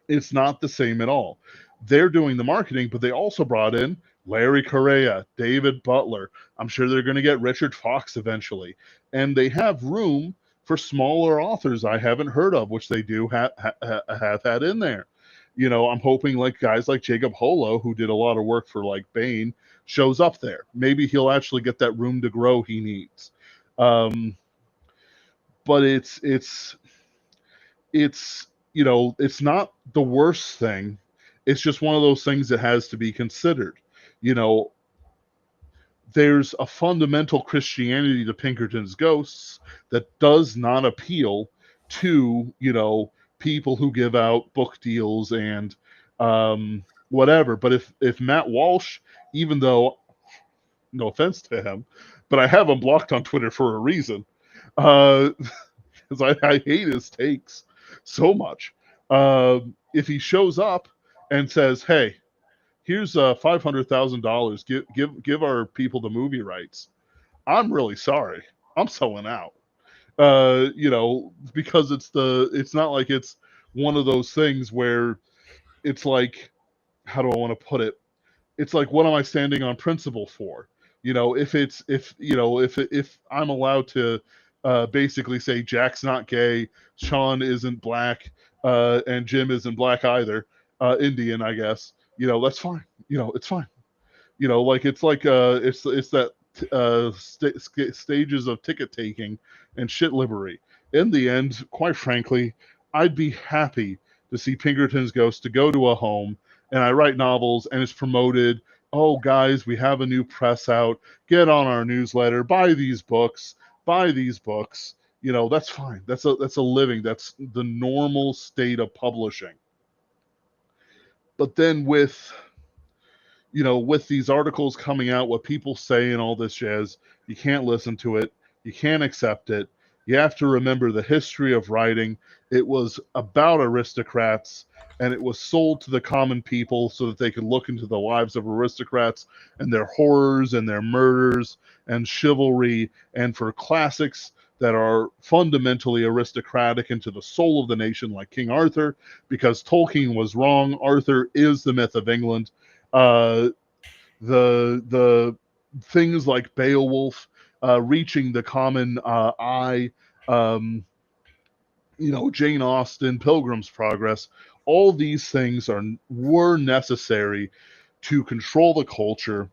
it's not the same at all. They're doing the marketing, but they also brought in Larry Correa, David Butler. I'm sure they're going to get Richard Fox eventually. And they have room for smaller authors I haven't heard of, which they do have had in there. I'm hoping like guys like Jacob Holo, who did a lot of work for like Bain, shows up there. Maybe he'll actually get that room to grow he needs. But it's not the worst thing. It's just one of those things that has to be considered. You know, there's a fundamental Christianity to Pinkerton's Ghosts that does not appeal to, people who give out book deals and whatever. But if Matt Walsh, even though, no offense to him, but I have him blocked on Twitter for a reason, because I hate his takes so much. If he shows up and says, "Hey, here's $500,000. Give our people the movie rights," I'm really sorry. I'm selling out. Because it's not like it's one of those things where it's like, how do I want to put it? It's like, what am I standing on principle for? If I'm allowed to basically say Jack's not gay, Sean isn't black, and Jim isn't black either, Indian, I guess. That's fine. It's fine. It's that stages of ticket taking and shit livery. In the end, quite frankly, I'd be happy to see Pinkerton's Ghost to go to a home and I write novels and it's promoted. Oh, guys, we have a new press out. Get on our newsletter. Buy these books. Buy these books. That's fine. That's a living. That's the normal state of publishing. But then with these articles coming out, what people say and all this jazz, you can't listen to it. You can't accept it. You have to remember the history of writing. It was about aristocrats and it was sold to the common people so that they could look into the lives of aristocrats and their horrors and their murders and chivalry, and for classics that are fundamentally aristocratic into the soul of the nation, like King Arthur, because Tolkien was wrong. Arthur is the myth of England. uh, the things like Beowulf reaching the common eye, um, Jane Austen, Pilgrim's Progress, all these things were necessary to control the culture.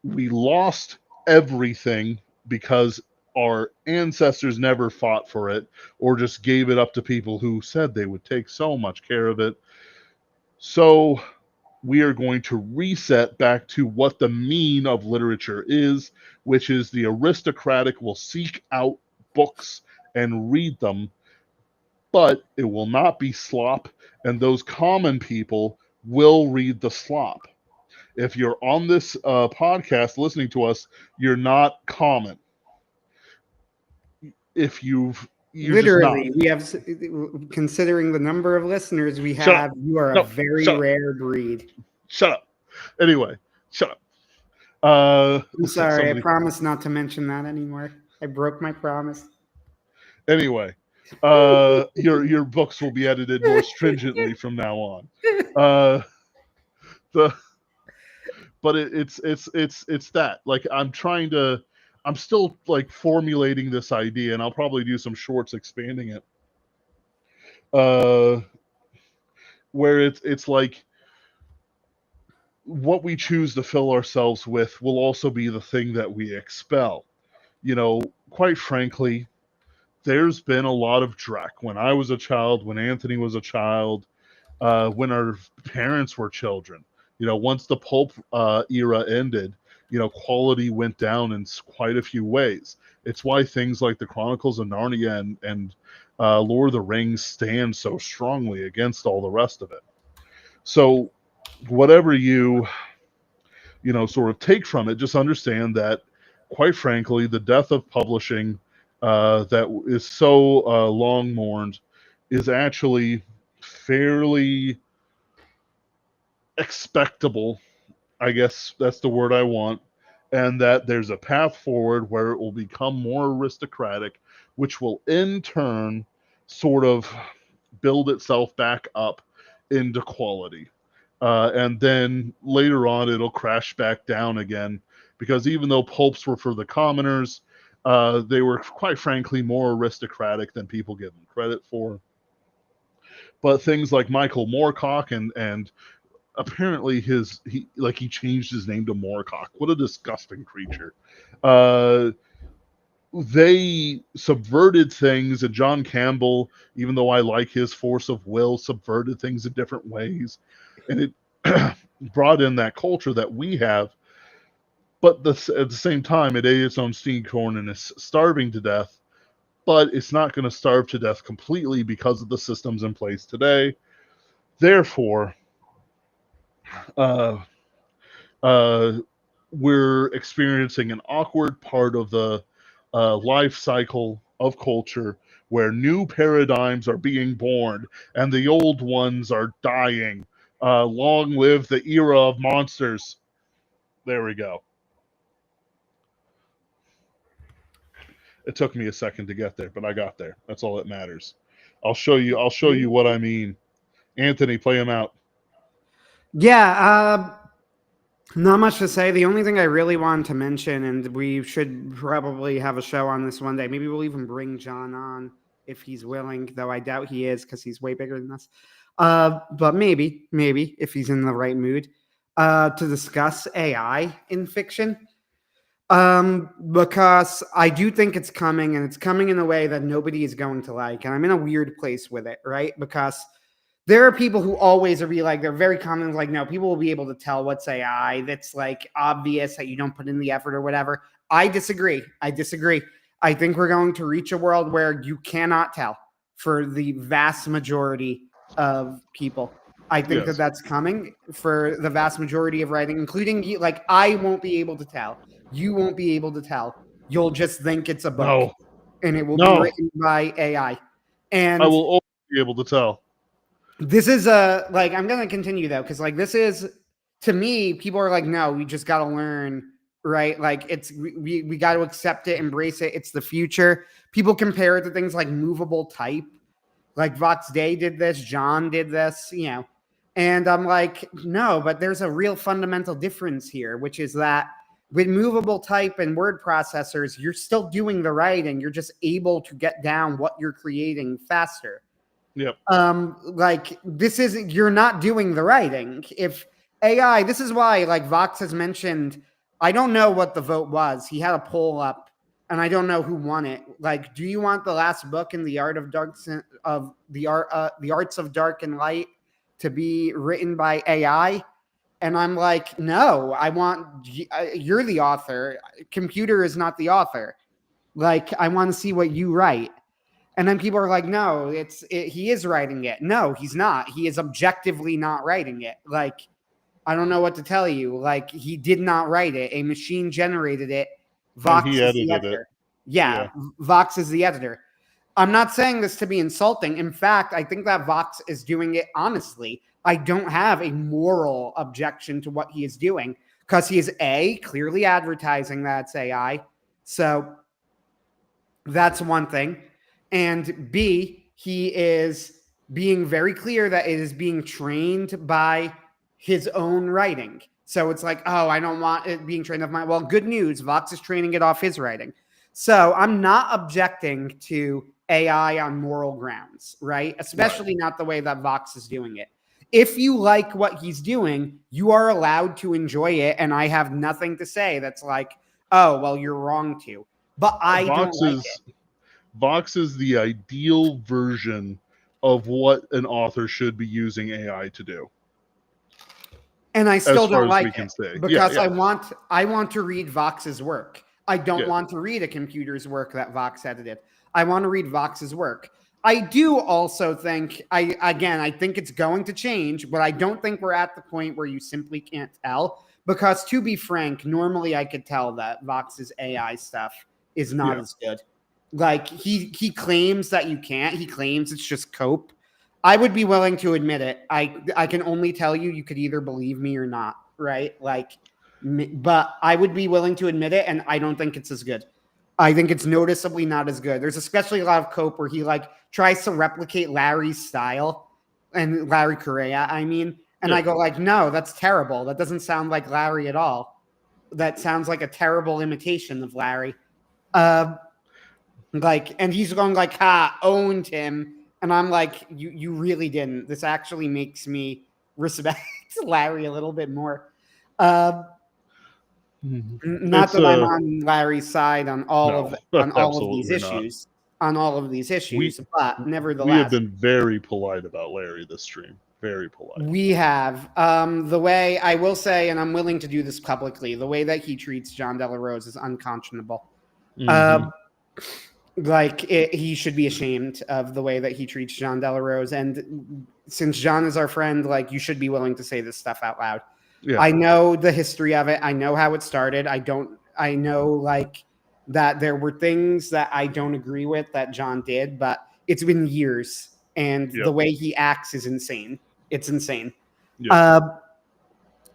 We lost everything because our ancestors never fought for it or just gave it up to people who said they would take so much care of it. So we are going to reset back to what the mean of literature is, which is the aristocratic will seek out books and read them, but it will not be slop, and those common people will read the slop. If you're on this podcast listening to us, you're not common. You're just not. Literally, we have, considering the number of listeners we Shut up. have, you are a No, very shut up. rare breed. Shut up. Anyway, shut up. I'm sorry, I Somebody. promise not to mention that anymore. I broke my promise. Anyway, your books will be edited more stringently from now on. The but it's that, like, I'm still like formulating this idea, and I'll probably do some shorts expanding it. Uh, where it's like what we choose to fill ourselves with will also be the thing that we expel. Quite frankly, there's been a lot of dreck when I was a child, when Anthony was a child, when our parents were children. Once the pulp era ended, quality went down in quite a few ways. It's why things like the Chronicles of Narnia and Lord of the Rings stand so strongly against all the rest of it. So whatever you sort of take from it, just understand that, quite frankly, the death of publishing that is so long mourned is actually fairly expectable. I guess that's the word I want. And that there's a path forward where it will become more aristocratic, which will in turn sort of build itself back up into quality. And then later on, it'll crash back down again, because even though pulps were for the commoners, they were quite frankly more aristocratic than people give them credit for. But things like Michael Moorcock and apparently he changed his name to Moorcock. What a disgusting creature. Uh, they subverted things, and John Campbell, even though I like his force of will, subverted things in different ways, and it brought in that culture that we have. But at the same time, it ate its own steam corn and is starving to death. But it's not going to starve to death completely because of the systems in place today. Therefore, uh, uh, we're experiencing an awkward part of the life cycle of culture where new paradigms are being born and the old ones are dying. Long live the era of monsters. There we go. It took me a second to get there, but I got there. That's all that matters. I'll show you what I mean. Anthony, play him out. Yeah, not much to say. The only thing I really wanted to mention, and we should probably have a show on this one day. Maybe we'll even bring John on if he's willing, though I doubt he is because he's way bigger than us. But maybe if he's in the right mood, to discuss AI in fiction. Because I do think it's coming, and it's coming in a way that nobody is going to like. And I'm in a weird place with it, right? Because there are people who always are like, they're very common, like, no, people will be able to tell what's AI. That's like obvious that you don't put in the effort or whatever. I disagree. I think we're going to reach a world where you cannot tell for the vast majority of people. I think that Yes. that's coming for the vast majority of writing, including you. Like, I won't be able to tell. You won't be able to tell. You'll just think it's a book, No. and it will be No. written by AI. I And will always be able to tell. this is a like, I'm gonna continue though, because like this is, to me, people are like, no, we just gotta learn, right? Like it's we got to accept it, embrace it. It's the future. People compare it to things like movable type, like Vox Day did this, John did this, and I'm like, no, but there's a real fundamental difference here, which is that with movable type and word processors, you're still doing the writing. You're just able to get down what you're creating faster. Yep. Like this isn't, you're not doing the writing. If AI, this is why, like Vox has mentioned, I don't know what the vote was. He had a poll up, and I don't know who won it. Like, do you want the last book in the art of the arts of dark and light to be written by AI? And I'm like, no, I want, you're the author. Computer is not the author. Like, I want to see what you write. And then people are like, no, he is writing it. No, he's not. He is objectively not writing it. Like, I don't know what to tell you. Like, he did not write it. A machine generated it. And Vox he is the edited it. editor. Yeah, Yeah. Vox is the editor. I'm not saying this to be insulting. In fact, I think that Vox is doing it honestly. I don't have a moral objection to what he is doing because he is clearly advertising that it's AI. So that's one thing. And B, he is being very clear that it is being trained by his own writing. So it's like, oh, I don't want it being trained off my. Well, good news. Vox is training it off his writing. So I'm not objecting to AI on moral grounds, right? Especially not the way that Vox is doing it. If you like what he's doing, you are allowed to enjoy it. And I have nothing to say that's like, oh, well, you're wrong to. But I don't like it. Vox is the ideal version of what an author should be using AI to do. And I still don't like can it say. because Yeah. I want to read Vox's work. I don't Yeah. want to read a computer's work that Vox edited. I want to read Vox's work. I do also think I think it's going to change, but I don't think we're at the point where you simply can't tell. Because to be frank, normally I could tell that Vox's AI stuff is not Yeah. as good. Like he claims that you can't. He claims it's just cope. I would be willing to admit it. I can only tell you you could either believe me or not, right? Like, but I would be willing to admit it, and I don't think it's as good. I think it's noticeably not as good. There's especially a lot of cope where he like tries to replicate Larry's style and Larry Correa, I mean, and Yeah. I go like, no, that's terrible. That doesn't sound like Larry at all. That sounds like a terrible imitation of Larry. Uh, like, and he's going like, "Ha, owned him," and I'm like, "You really didn't." This actually makes me respect Larry a little bit more. Uh, not It's that I'm on Larry's side no, on all of these absolutely not. issues, on all of these We issues, but we have nevertheless, been very polite about Larry this stream. Very polite. we have the way I will say, and I'm willing to do this publicly. The way that he treats John Della Rose is unconscionable. Mhm. He should be ashamed of the way that he treats John Della Rose. And since John is our friend, like you should be willing to say this stuff out loud. Yeah. I know the history of it. I know how it started. I know like that there were things that I don't agree with that John did, but it's been years and Yep. the way he acts is insane. It's insane. Yep.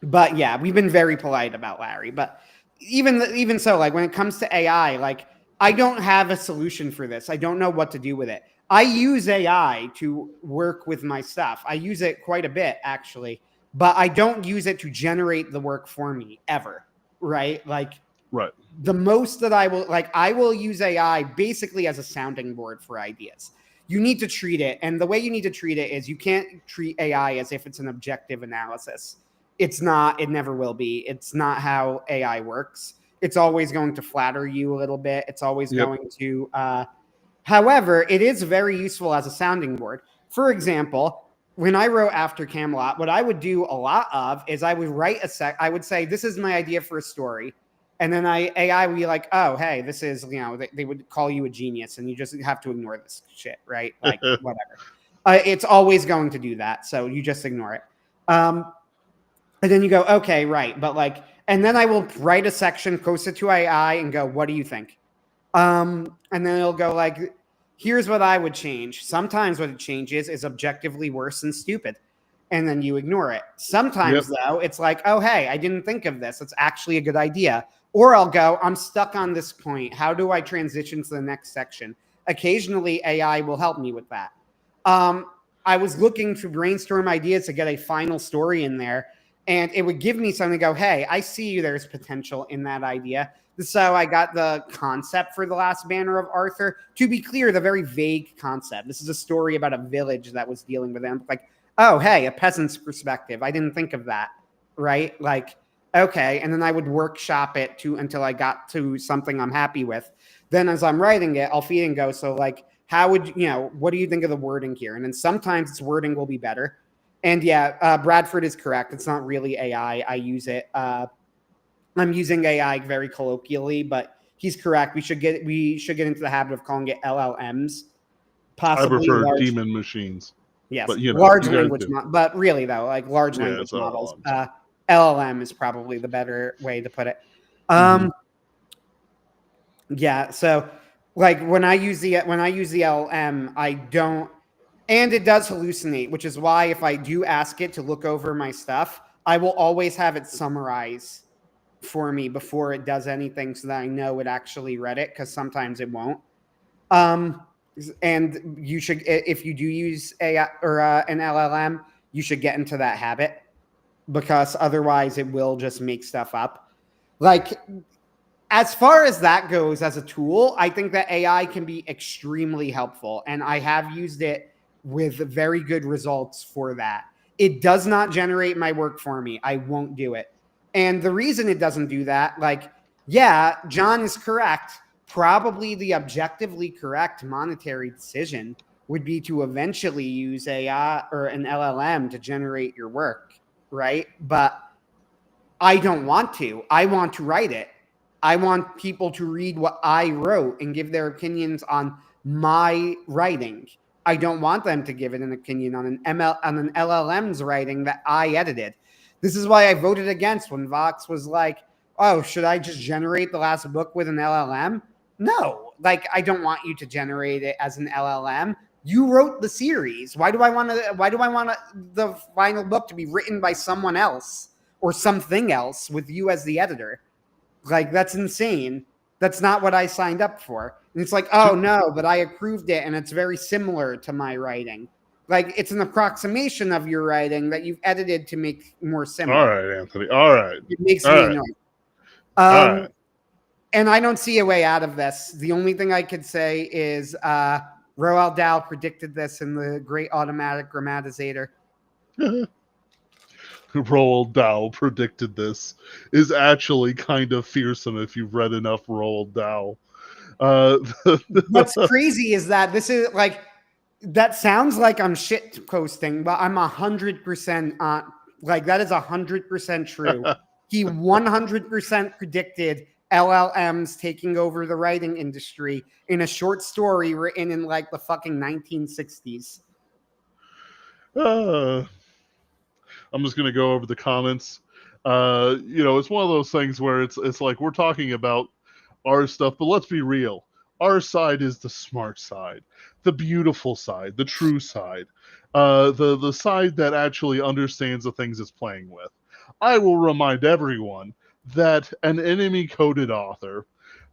But yeah, we've been very polite about Larry. But even so, like when it comes to AI, like I don't have a solution for this. I don't know what to do with it. I use AI to work with my stuff. I use it quite a bit actually, but I don't use it to generate the work for me ever. Right? Like Right. the most that I will use AI basically as a sounding board for ideas. You need to treat it, and the way you need to treat it is you can't treat AI as if it's an objective analysis. It's not, it never will be. It's not how AI works. It's always going to flatter you a little bit. It's always Yep. going to however, it is very useful as a sounding board. For example, when I wrote After Camelot, what I would do a lot of is I would I would say, this is my idea for a story. And then AI would be like, oh, hey, this is, they would call you a genius and you just have to ignore this shit, right? Like, whatever. It's always going to do that. So you just ignore it. And then you go, okay, right. But like, and then I will write a section, post it to AI and go, what do you think? And then it'll go like, here's what I would change. Sometimes what it changes is objectively worse and stupid. And then you ignore it. Sometimes, though, it's like, oh, hey, I didn't think of this. It's actually a good idea. Or I'll go, I'm stuck on this point. How do I transition to the next section? Occasionally, AI will help me with that. I was looking to brainstorm ideas to get a final story in there, and it would give me something to go, hey, I see there's potential in that idea. So I got the concept for The Last Banner of Arthur. To be clear, the very vague concept. This is a story about a village that was dealing with them. Like, oh, hey, a peasant's perspective. I didn't think of that, right? Like, okay. And then I would workshop it until I got to something I'm happy with. Then as I'm writing it, I'll feed and go, so like, how would, what do you think of the wording here? And then sometimes its wording will be better. And yeah, Bradford is correct. It's not really AI. I use it. I'm using AI very colloquially, but he's correct. We should get into the habit of calling it LLMs, I possibly prefer large. demon machines. Yes, but large language, but really though, like large Yeah, language it's models. LLMs. LLM is probably the better way to put it. Yeah, so like when I use the LLM, I don't, and it does hallucinate, which is why if I do ask it to look over my stuff, I will always have it summarize for me before it does anything so that I know it actually read it, because sometimes it won't. And you should, if you do use AI or an LLM, you should get into that habit, because otherwise it will just make stuff up. Like, as far as that goes as a tool, I think that AI can be extremely helpful, and I have used it with very good results for that. It does not generate my work for me. I won't do it. And the reason it doesn't do that, like, yeah, John is correct. Probably the objectively correct monetary decision would be to eventually use AI or an LLM to generate your work, right? But I don't want to. I want to write it. I want people to read what I wrote and give their opinions on my writing. I don't want them to give it an opinion on an LLM's writing that I edited. This is why I voted against when Vox was like, "Oh, should I just generate the last book with an LLM?" No, like I don't want you to generate it as an LLM. You wrote the series. Why do I want to? Why do I want the final book to be written by someone else or something else with you as the editor? Like that's insane. That's not what I signed up for. And it's like, oh no, but I approved it and it's very similar to my writing. Like it's an approximation of your writing that you've edited to make more All similar. right, Anthony. All right. It makes All me right. annoyed. All right. And I don't see a way out of this. The only thing I could say is Roald Dahl predicted this in the Great Automatic Grammatizator. Roald Dahl predicted this is actually kind of fearsome if you've read enough Roald Dahl. What's crazy is that this is like, that sounds like I'm shit posting, but I'm 100% on. Like that is 100% true. He 100% predicted LLMs taking over the writing industry in a short story written in like the fucking 1960s. I'm just gonna go over the comments. It's one of those things where it's like we're talking about our stuff, but let's be real. Our side is the smart side, the beautiful side, the true side, the side that actually understands the things it's playing with. I will remind everyone that an enemy-coded author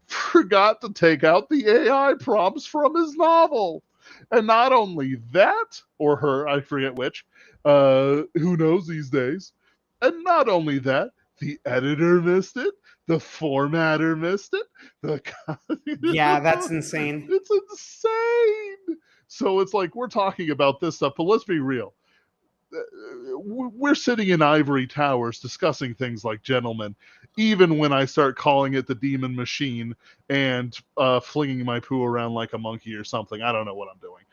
forgot to take out the AI prompts from his novel. And not only that, or her, I forget which, who knows these days. And not only that, the editor missed it, the formatter missed it, the Yeah, that's insane. it's insane. So it's like we're talking about this stuff, but let's be real. We're sitting in ivory towers discussing things like gentlemen, even when I start calling it the demon machine and flinging my poo around like a monkey or something. I don't know what I'm doing.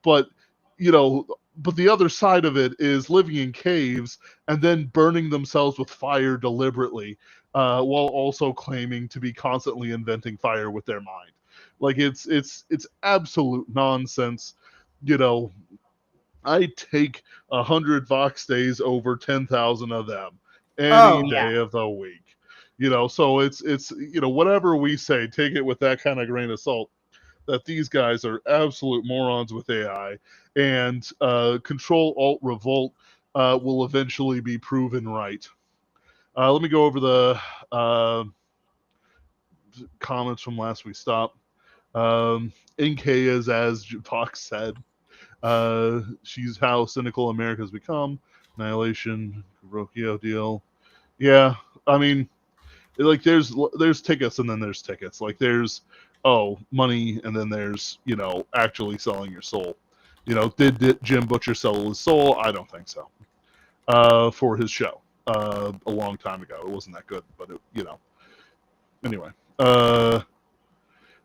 But, but the other side of it is living in caves and then burning themselves with fire deliberately while also claiming to be constantly inventing fire with their mind. Like it's absolute nonsense. You know, I take 100 Vox days over 10,000 of them any Oh yeah. day of the week. So it's whatever we say, take it with that kind of grain of salt. That these guys are absolute morons with AI, and Control Alt Revolt will eventually be proven right. Let me go over the comments from last we stopped. NK is as Vox said. She's how cynical America's become. Annihilation, Rokio deal. Yeah, I mean, like there's tickets and then there's tickets. Like there's money and then there's actually selling your soul. Did Jim Butcher sell his soul? I don't think so. For his show, a long time ago, it wasn't that good, but anyway.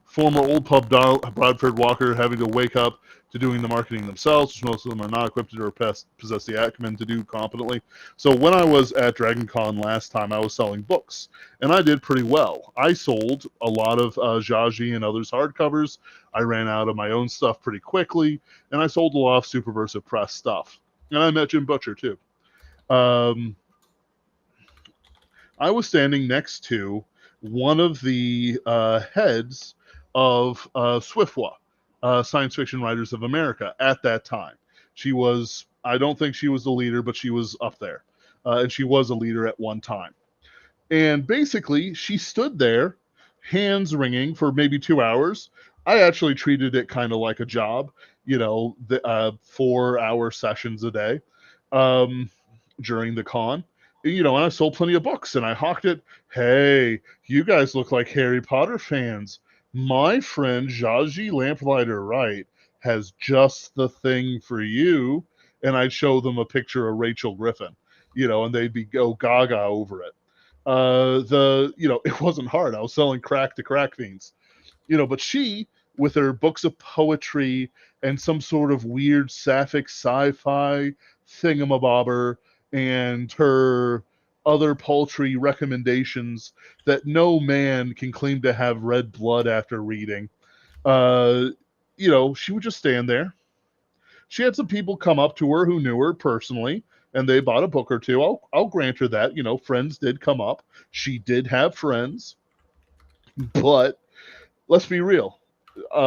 Former old pub Bradford Walker having to wake up to doing the marketing themselves, which most of them are not equipped or possess the acumen to do competently. So when I was at Dragon Con last time, I was selling books, and I did pretty well. I sold a lot of Jaji and others hardcovers. I ran out of my own stuff pretty quickly, and I sold a lot of Superversive Press stuff. And I met Jim Butcher, too. I was standing next to one of the heads of SWIFWA, Science Fiction Writers of America, at that time. She was, I don't think she was the leader, but she was up there. And she was a leader at one time. And basically, she stood there, hands wringing, for maybe 2 hours. I actually treated it kind of like a job, 4-hour sessions a day during the con. And I sold plenty of books and I hawked it. Hey, you guys look like Harry Potter fans. My friend Jaji Lamplighter Wright has just the thing for you. And I'd show them a picture of Rachel Griffin, and they'd be go gaga over it. It wasn't hard. I was selling crack to crack fiends, but she, with her books of poetry and some sort of weird sapphic sci-fi thingamabobber and her other paltry recommendations that no man can claim to have red blood after reading. Uh, she would just stand there. She had some people come up to her who knew her personally, and they bought a book or two. I'll grant her that. Friends did come up. She did have friends, but let's be real.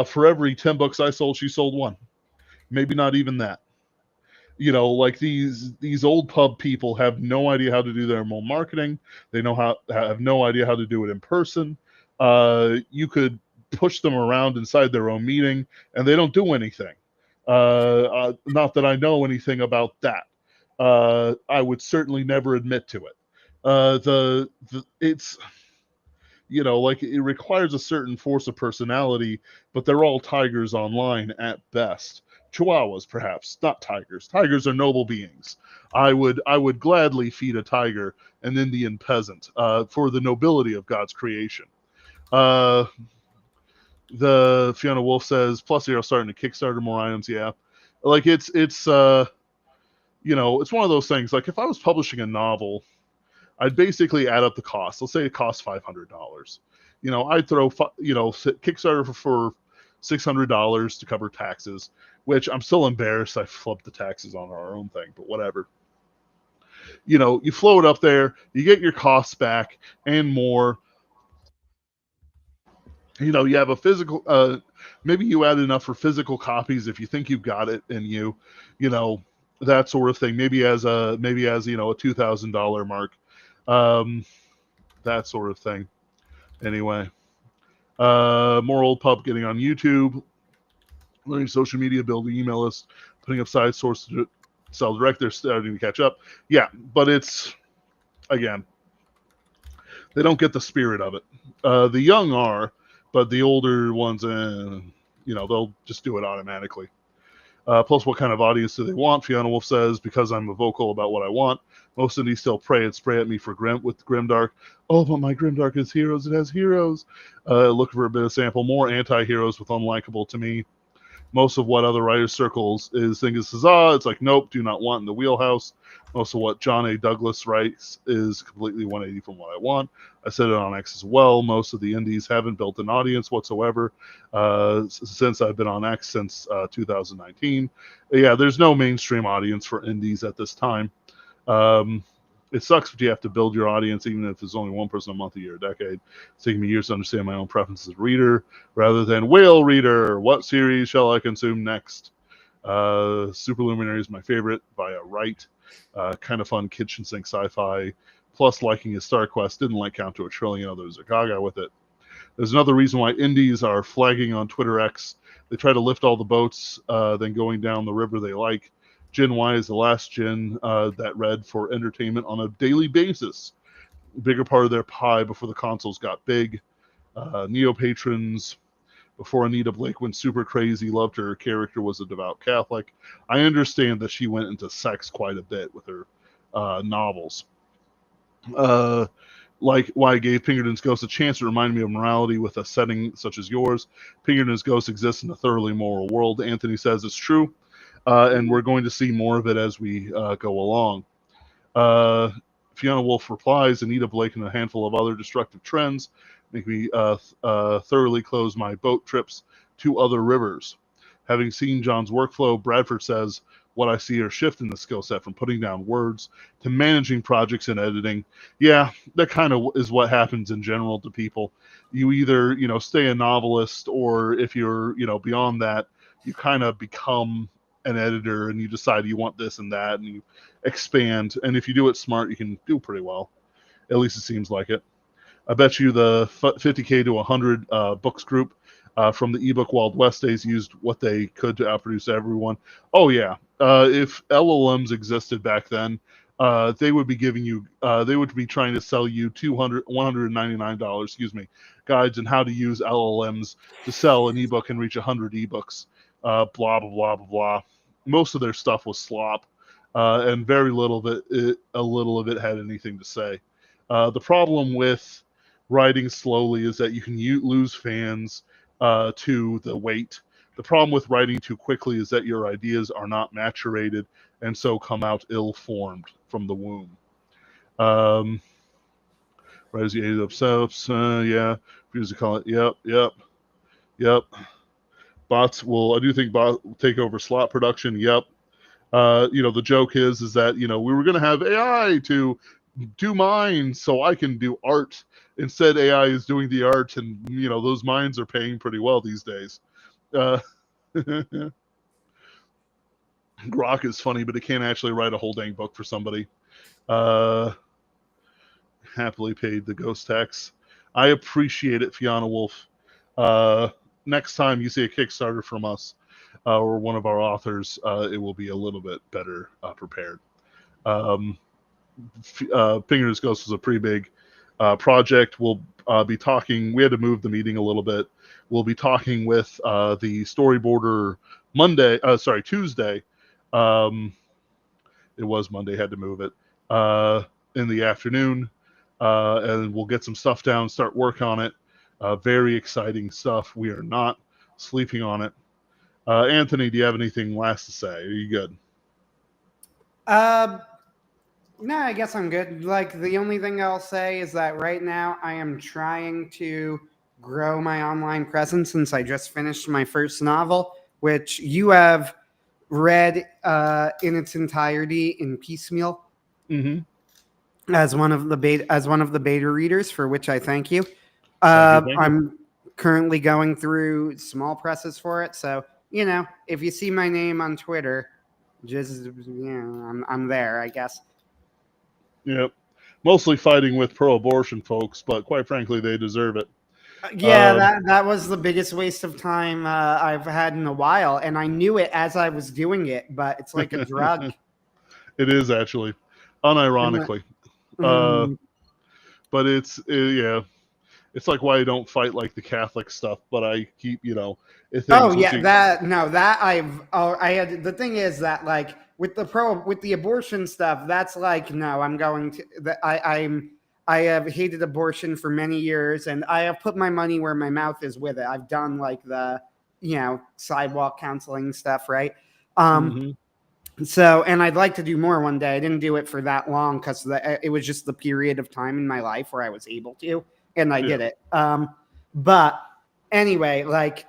For every 10 books I sold, she sold one. Maybe not even that. Like these old pub people have no idea how to do their own marketing. They have no idea how to do it in person. You could push them around inside their own meeting, and they don't do anything. Not that I know anything about that. I would certainly never admit to it. It's like it requires a certain force of personality, but they're all tigers online at best. Chihuahuas, perhaps, not tigers. Tigers are noble beings. I would gladly feed a tiger an Indian peasant for the nobility of God's creation. Uh, the Fiona Wolf says, plus you're starting to Kickstarter more items. Yeah, like it's one of those things. Like if I was publishing a novel, I'd basically add up the cost. Let's say it costs $500. I'd throw Kickstarter for $600 to cover taxes, which I'm still embarrassed I flipped the taxes on our own thing, but whatever. You float up there, you get your costs back and more. You have a physical. Maybe you add enough for physical copies if you think you've got it in you, you know, that sort of thing. Maybe as a $2,000 mark, um, that sort of thing. Anyway, more old pub getting on YouTube, learning social media, building email lists, putting up side source to sell direct. They're starting to catch up. Yeah, but it's again, they don't get the spirit of it. The young are, but the older ones, they'll just do it automatically. Plus, what kind of audience do they want? Fiona Wolf says, because I'm vocal about what I want. Most of these still pray and spray at me for with Grimdark. Oh, but my Grimdark is heroes. It has heroes. Looking for a bit of sample. More anti-heroes with unlikable to me. Most of what other writers circles is thinking huzzah. It's like, nope, do not want in the wheelhouse. Most of what John A. Douglas writes is completely 180 from what I want. I said it on X as well. Most of the indies haven't built an audience whatsoever since I've been on X since 2019. Yeah, there's no mainstream audience for indies at this time. It sucks, but you have to build your audience, even if it's only one person a month, a year, a decade. It's taking me years to understand my own preferences as a reader, rather than whale reader. What series shall I consume next? Superluminary is my favorite via Wright. Kind of fun kitchen sink sci-fi. Plus, liking his Star Quest, didn't like Count to a Trillion. Others are gaga with it. There's another reason why indies are flagging on Twitter X. They try to lift all the boats, then going down the river they like. Gen Y is the last gen that read for entertainment on a daily basis. Bigger part of their pie before the consoles got big. Neo patrons, before Anita Blake went super crazy, loved her character, was a devout Catholic. I understand that she went into sex quite a bit with her novels. Like why I gave Pinkerton's Ghost a chance to remind me of morality with a setting such as yours. Pinkerton's Ghost exists in a thoroughly moral world. Anthony says it's true, and we're going to see more of it as we go along. Fiona Wolf replies, Anita Blake and a handful of other destructive trends make me thoroughly close my boat trips to other rivers. Having seen John's workflow, Bradford says, what I see are shift in the skill set from putting down words to managing projects and editing. Yeah, that kind of is what happens in general to people. You either, stay a novelist, or if you're, beyond that, you kind of become an editor and you decide you want this and that and you expand. And if you do it smart, you can do pretty well. At least it seems like it. I bet you the 50K to 100 books group from the ebook Wild West days used what they could to outproduce everyone. Oh, yeah. If LLMs existed back then, they would be giving you, they would be trying to sell you $199, guides on how to use LLMs to sell an ebook and reach 100 ebooks. Blah, blah, blah, blah, blah. Most of their stuff was slop, and very little of it had anything to say. The problem with writing slowly is that you can lose fans to the wait. The problem with writing too quickly is that your ideas are not maturated and so come out ill-formed from the womb. Rosie ate up soaps. Yeah. Refuse to call it. Yep. Bots will, I do think bots will take over slot production. Yep. The joke is that, we were going to have AI to do mines so I can do art. Instead, AI is doing the art, and, those mines are paying pretty well these days. Grok is funny, but it can't actually write a whole dang book for somebody. Happily paid the ghost tax. I appreciate it, Fiona Wolf. Next time you see a Kickstarter from us or one of our authors, it will be a little bit better prepared. Pinger's Ghost was a pretty big project. We'll be talking. We had to move the meeting a little bit. We'll be talking with the storyboarder Tuesday. It was Monday. Had to move it in the afternoon, and we'll get some stuff down. Start work on it. Very exciting stuff. We are not sleeping on it. Anthony, do you have anything last to say? Are you good? No, I guess I'm good. Like, the only thing I'll say is that right now I am trying to grow my online presence since I just finished my first novel, which you have read in its entirety in piecemeal. Mm-hmm. As one of the beta readers, for which I thank you. Thank you. I'm currently going through small presses for it, so if you see my name on Twitter, just I'm there, I guess. Yep. Mostly fighting with pro-abortion folks, but quite frankly, they deserve it. Yeah, that was the biggest waste of time I've had in a while, and I knew it as I was doing it, but it's like a drug. It is, actually, unironically. But it's like why I don't fight like the Catholic stuff, but I keep I had. The thing is that, like, with the abortion stuff, that's like, no, I'm going to I have hated abortion for many years, and I have put my money where my mouth is with it. I've done like the sidewalk counseling stuff, right? So, and I'd like to do more one day. I didn't do it for that long because it was just the period of time in my life where I was able to, and I did it. But anyway, like,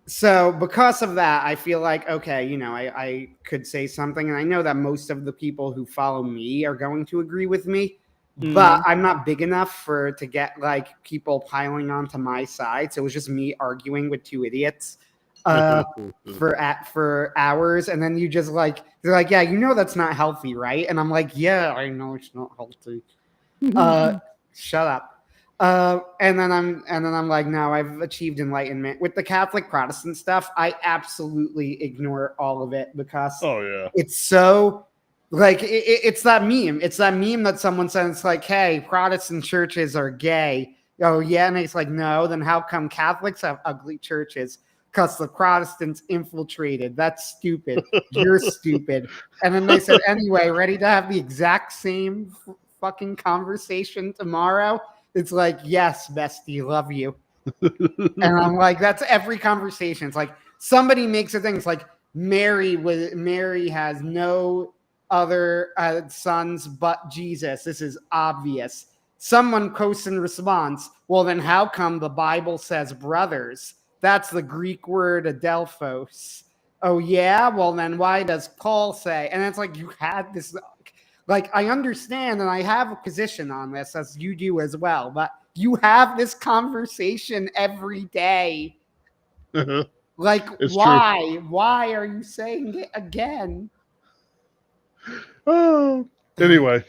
so because of that, I feel like, okay, I could say something, and I know that most of the people who follow me are going to agree with me, but I'm not big enough to get like people piling onto my side. So it was just me arguing with two idiots for hours, and then you just like, they're like, yeah, that's not healthy, right? And I'm like, yeah, I know it's not healthy. Shut up. And then I'm like, no, I've achieved enlightenment. With the Catholic Protestant stuff, I absolutely ignore all of it because it's so, like, it's that meme. It's that meme that someone says, like, hey, Protestant churches are gay. Oh yeah, and it's like, no, then how come Catholics have ugly churches? Because the Protestants infiltrated. That's stupid. You're stupid. And then they said, anyway, ready to have the exact same fucking conversation tomorrow? It's like, yes, bestie, love you. And I'm like, that's every conversation. It's like somebody makes a thing. It's like Mary has no other sons but Jesus. This is obvious. Someone posts in response, well, then how come the Bible says brothers? That's the Greek word adelphos. Oh, yeah? Well, then why does Paul say? And it's like, you had this, like, I understand and I have a position on this, as you do as well, but you have this conversation every day. Like, it's why? True. Why are you saying it again? Anyway,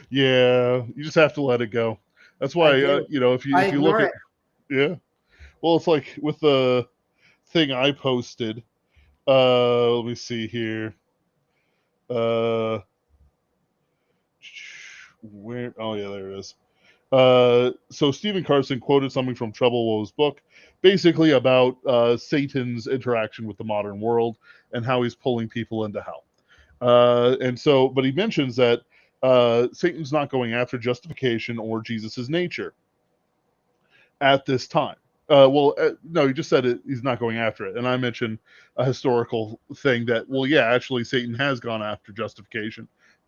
yeah, you just have to let it go. That's why, if you look at, well, it's like with the thing I posted. Let me see here. Where? Oh yeah, there it is. So Stephen Carson quoted something from Treblewo's book, basically about Satan's interaction with the modern world and how he's pulling people into hell. But he mentions that Satan's not going after justification or Jesus's nature at this time. No, he just said he's not going after it. And I mentioned a historical thing that, well, yeah, actually Satan has gone after justification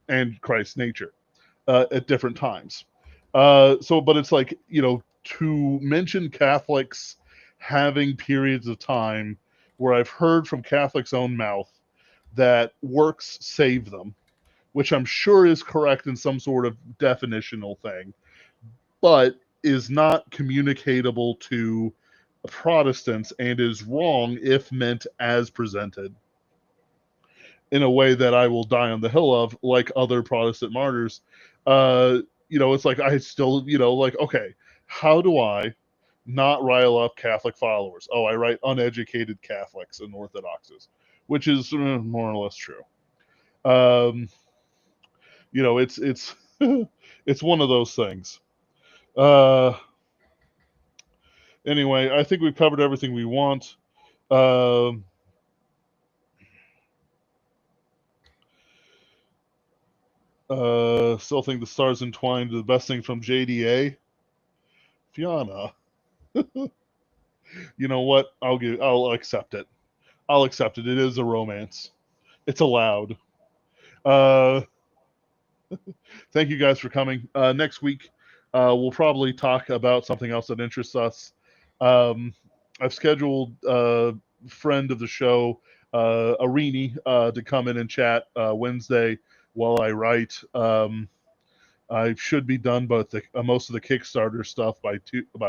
and Christ's nature at different times. But it's like, to mention Catholics having periods of time where I've heard from Catholics' own mouth that works save them, which I'm sure is correct in some sort of definitional thing, but is not communicatable to Protestants and is wrong if meant as presented in a way that I will die on the hill of, like other Protestant martyrs. It's like I still, like, okay, how do I not rile up Catholic followers? Oh, I write uneducated Catholics and Orthodoxes, which is more or less true. It's it's one of those things. Anyway, I think we've covered everything we want. Still think the stars entwined are the best thing from JDA. Fiona, you know what? I'll accept it. I'll accept it. It is a romance. It's allowed. Uh, Thank you guys for coming. Next week, we'll probably talk about something else that interests us. I've scheduled a friend of the show, Arini, to come in and chat Wednesday while I write. I should be done both most of the Kickstarter stuff by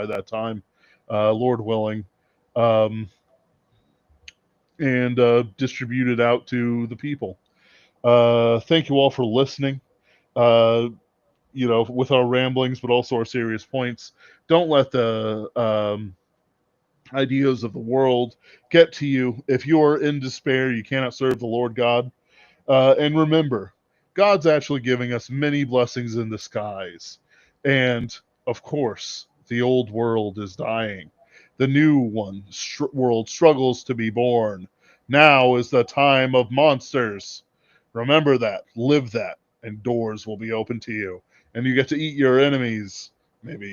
that time, Lord willing, and distribute it out to the people. Thank you all for listening. With our ramblings, but also our serious points. Don't let the ideas of the world get to you. If you are in despair, you cannot serve the Lord God. And remember, God's actually giving us many blessings in the skies. And of course, the old world is dying. The new world struggles to be born. Now is the time of monsters. Remember that, live that, and doors will be open to you. And you get to eat your enemies, maybe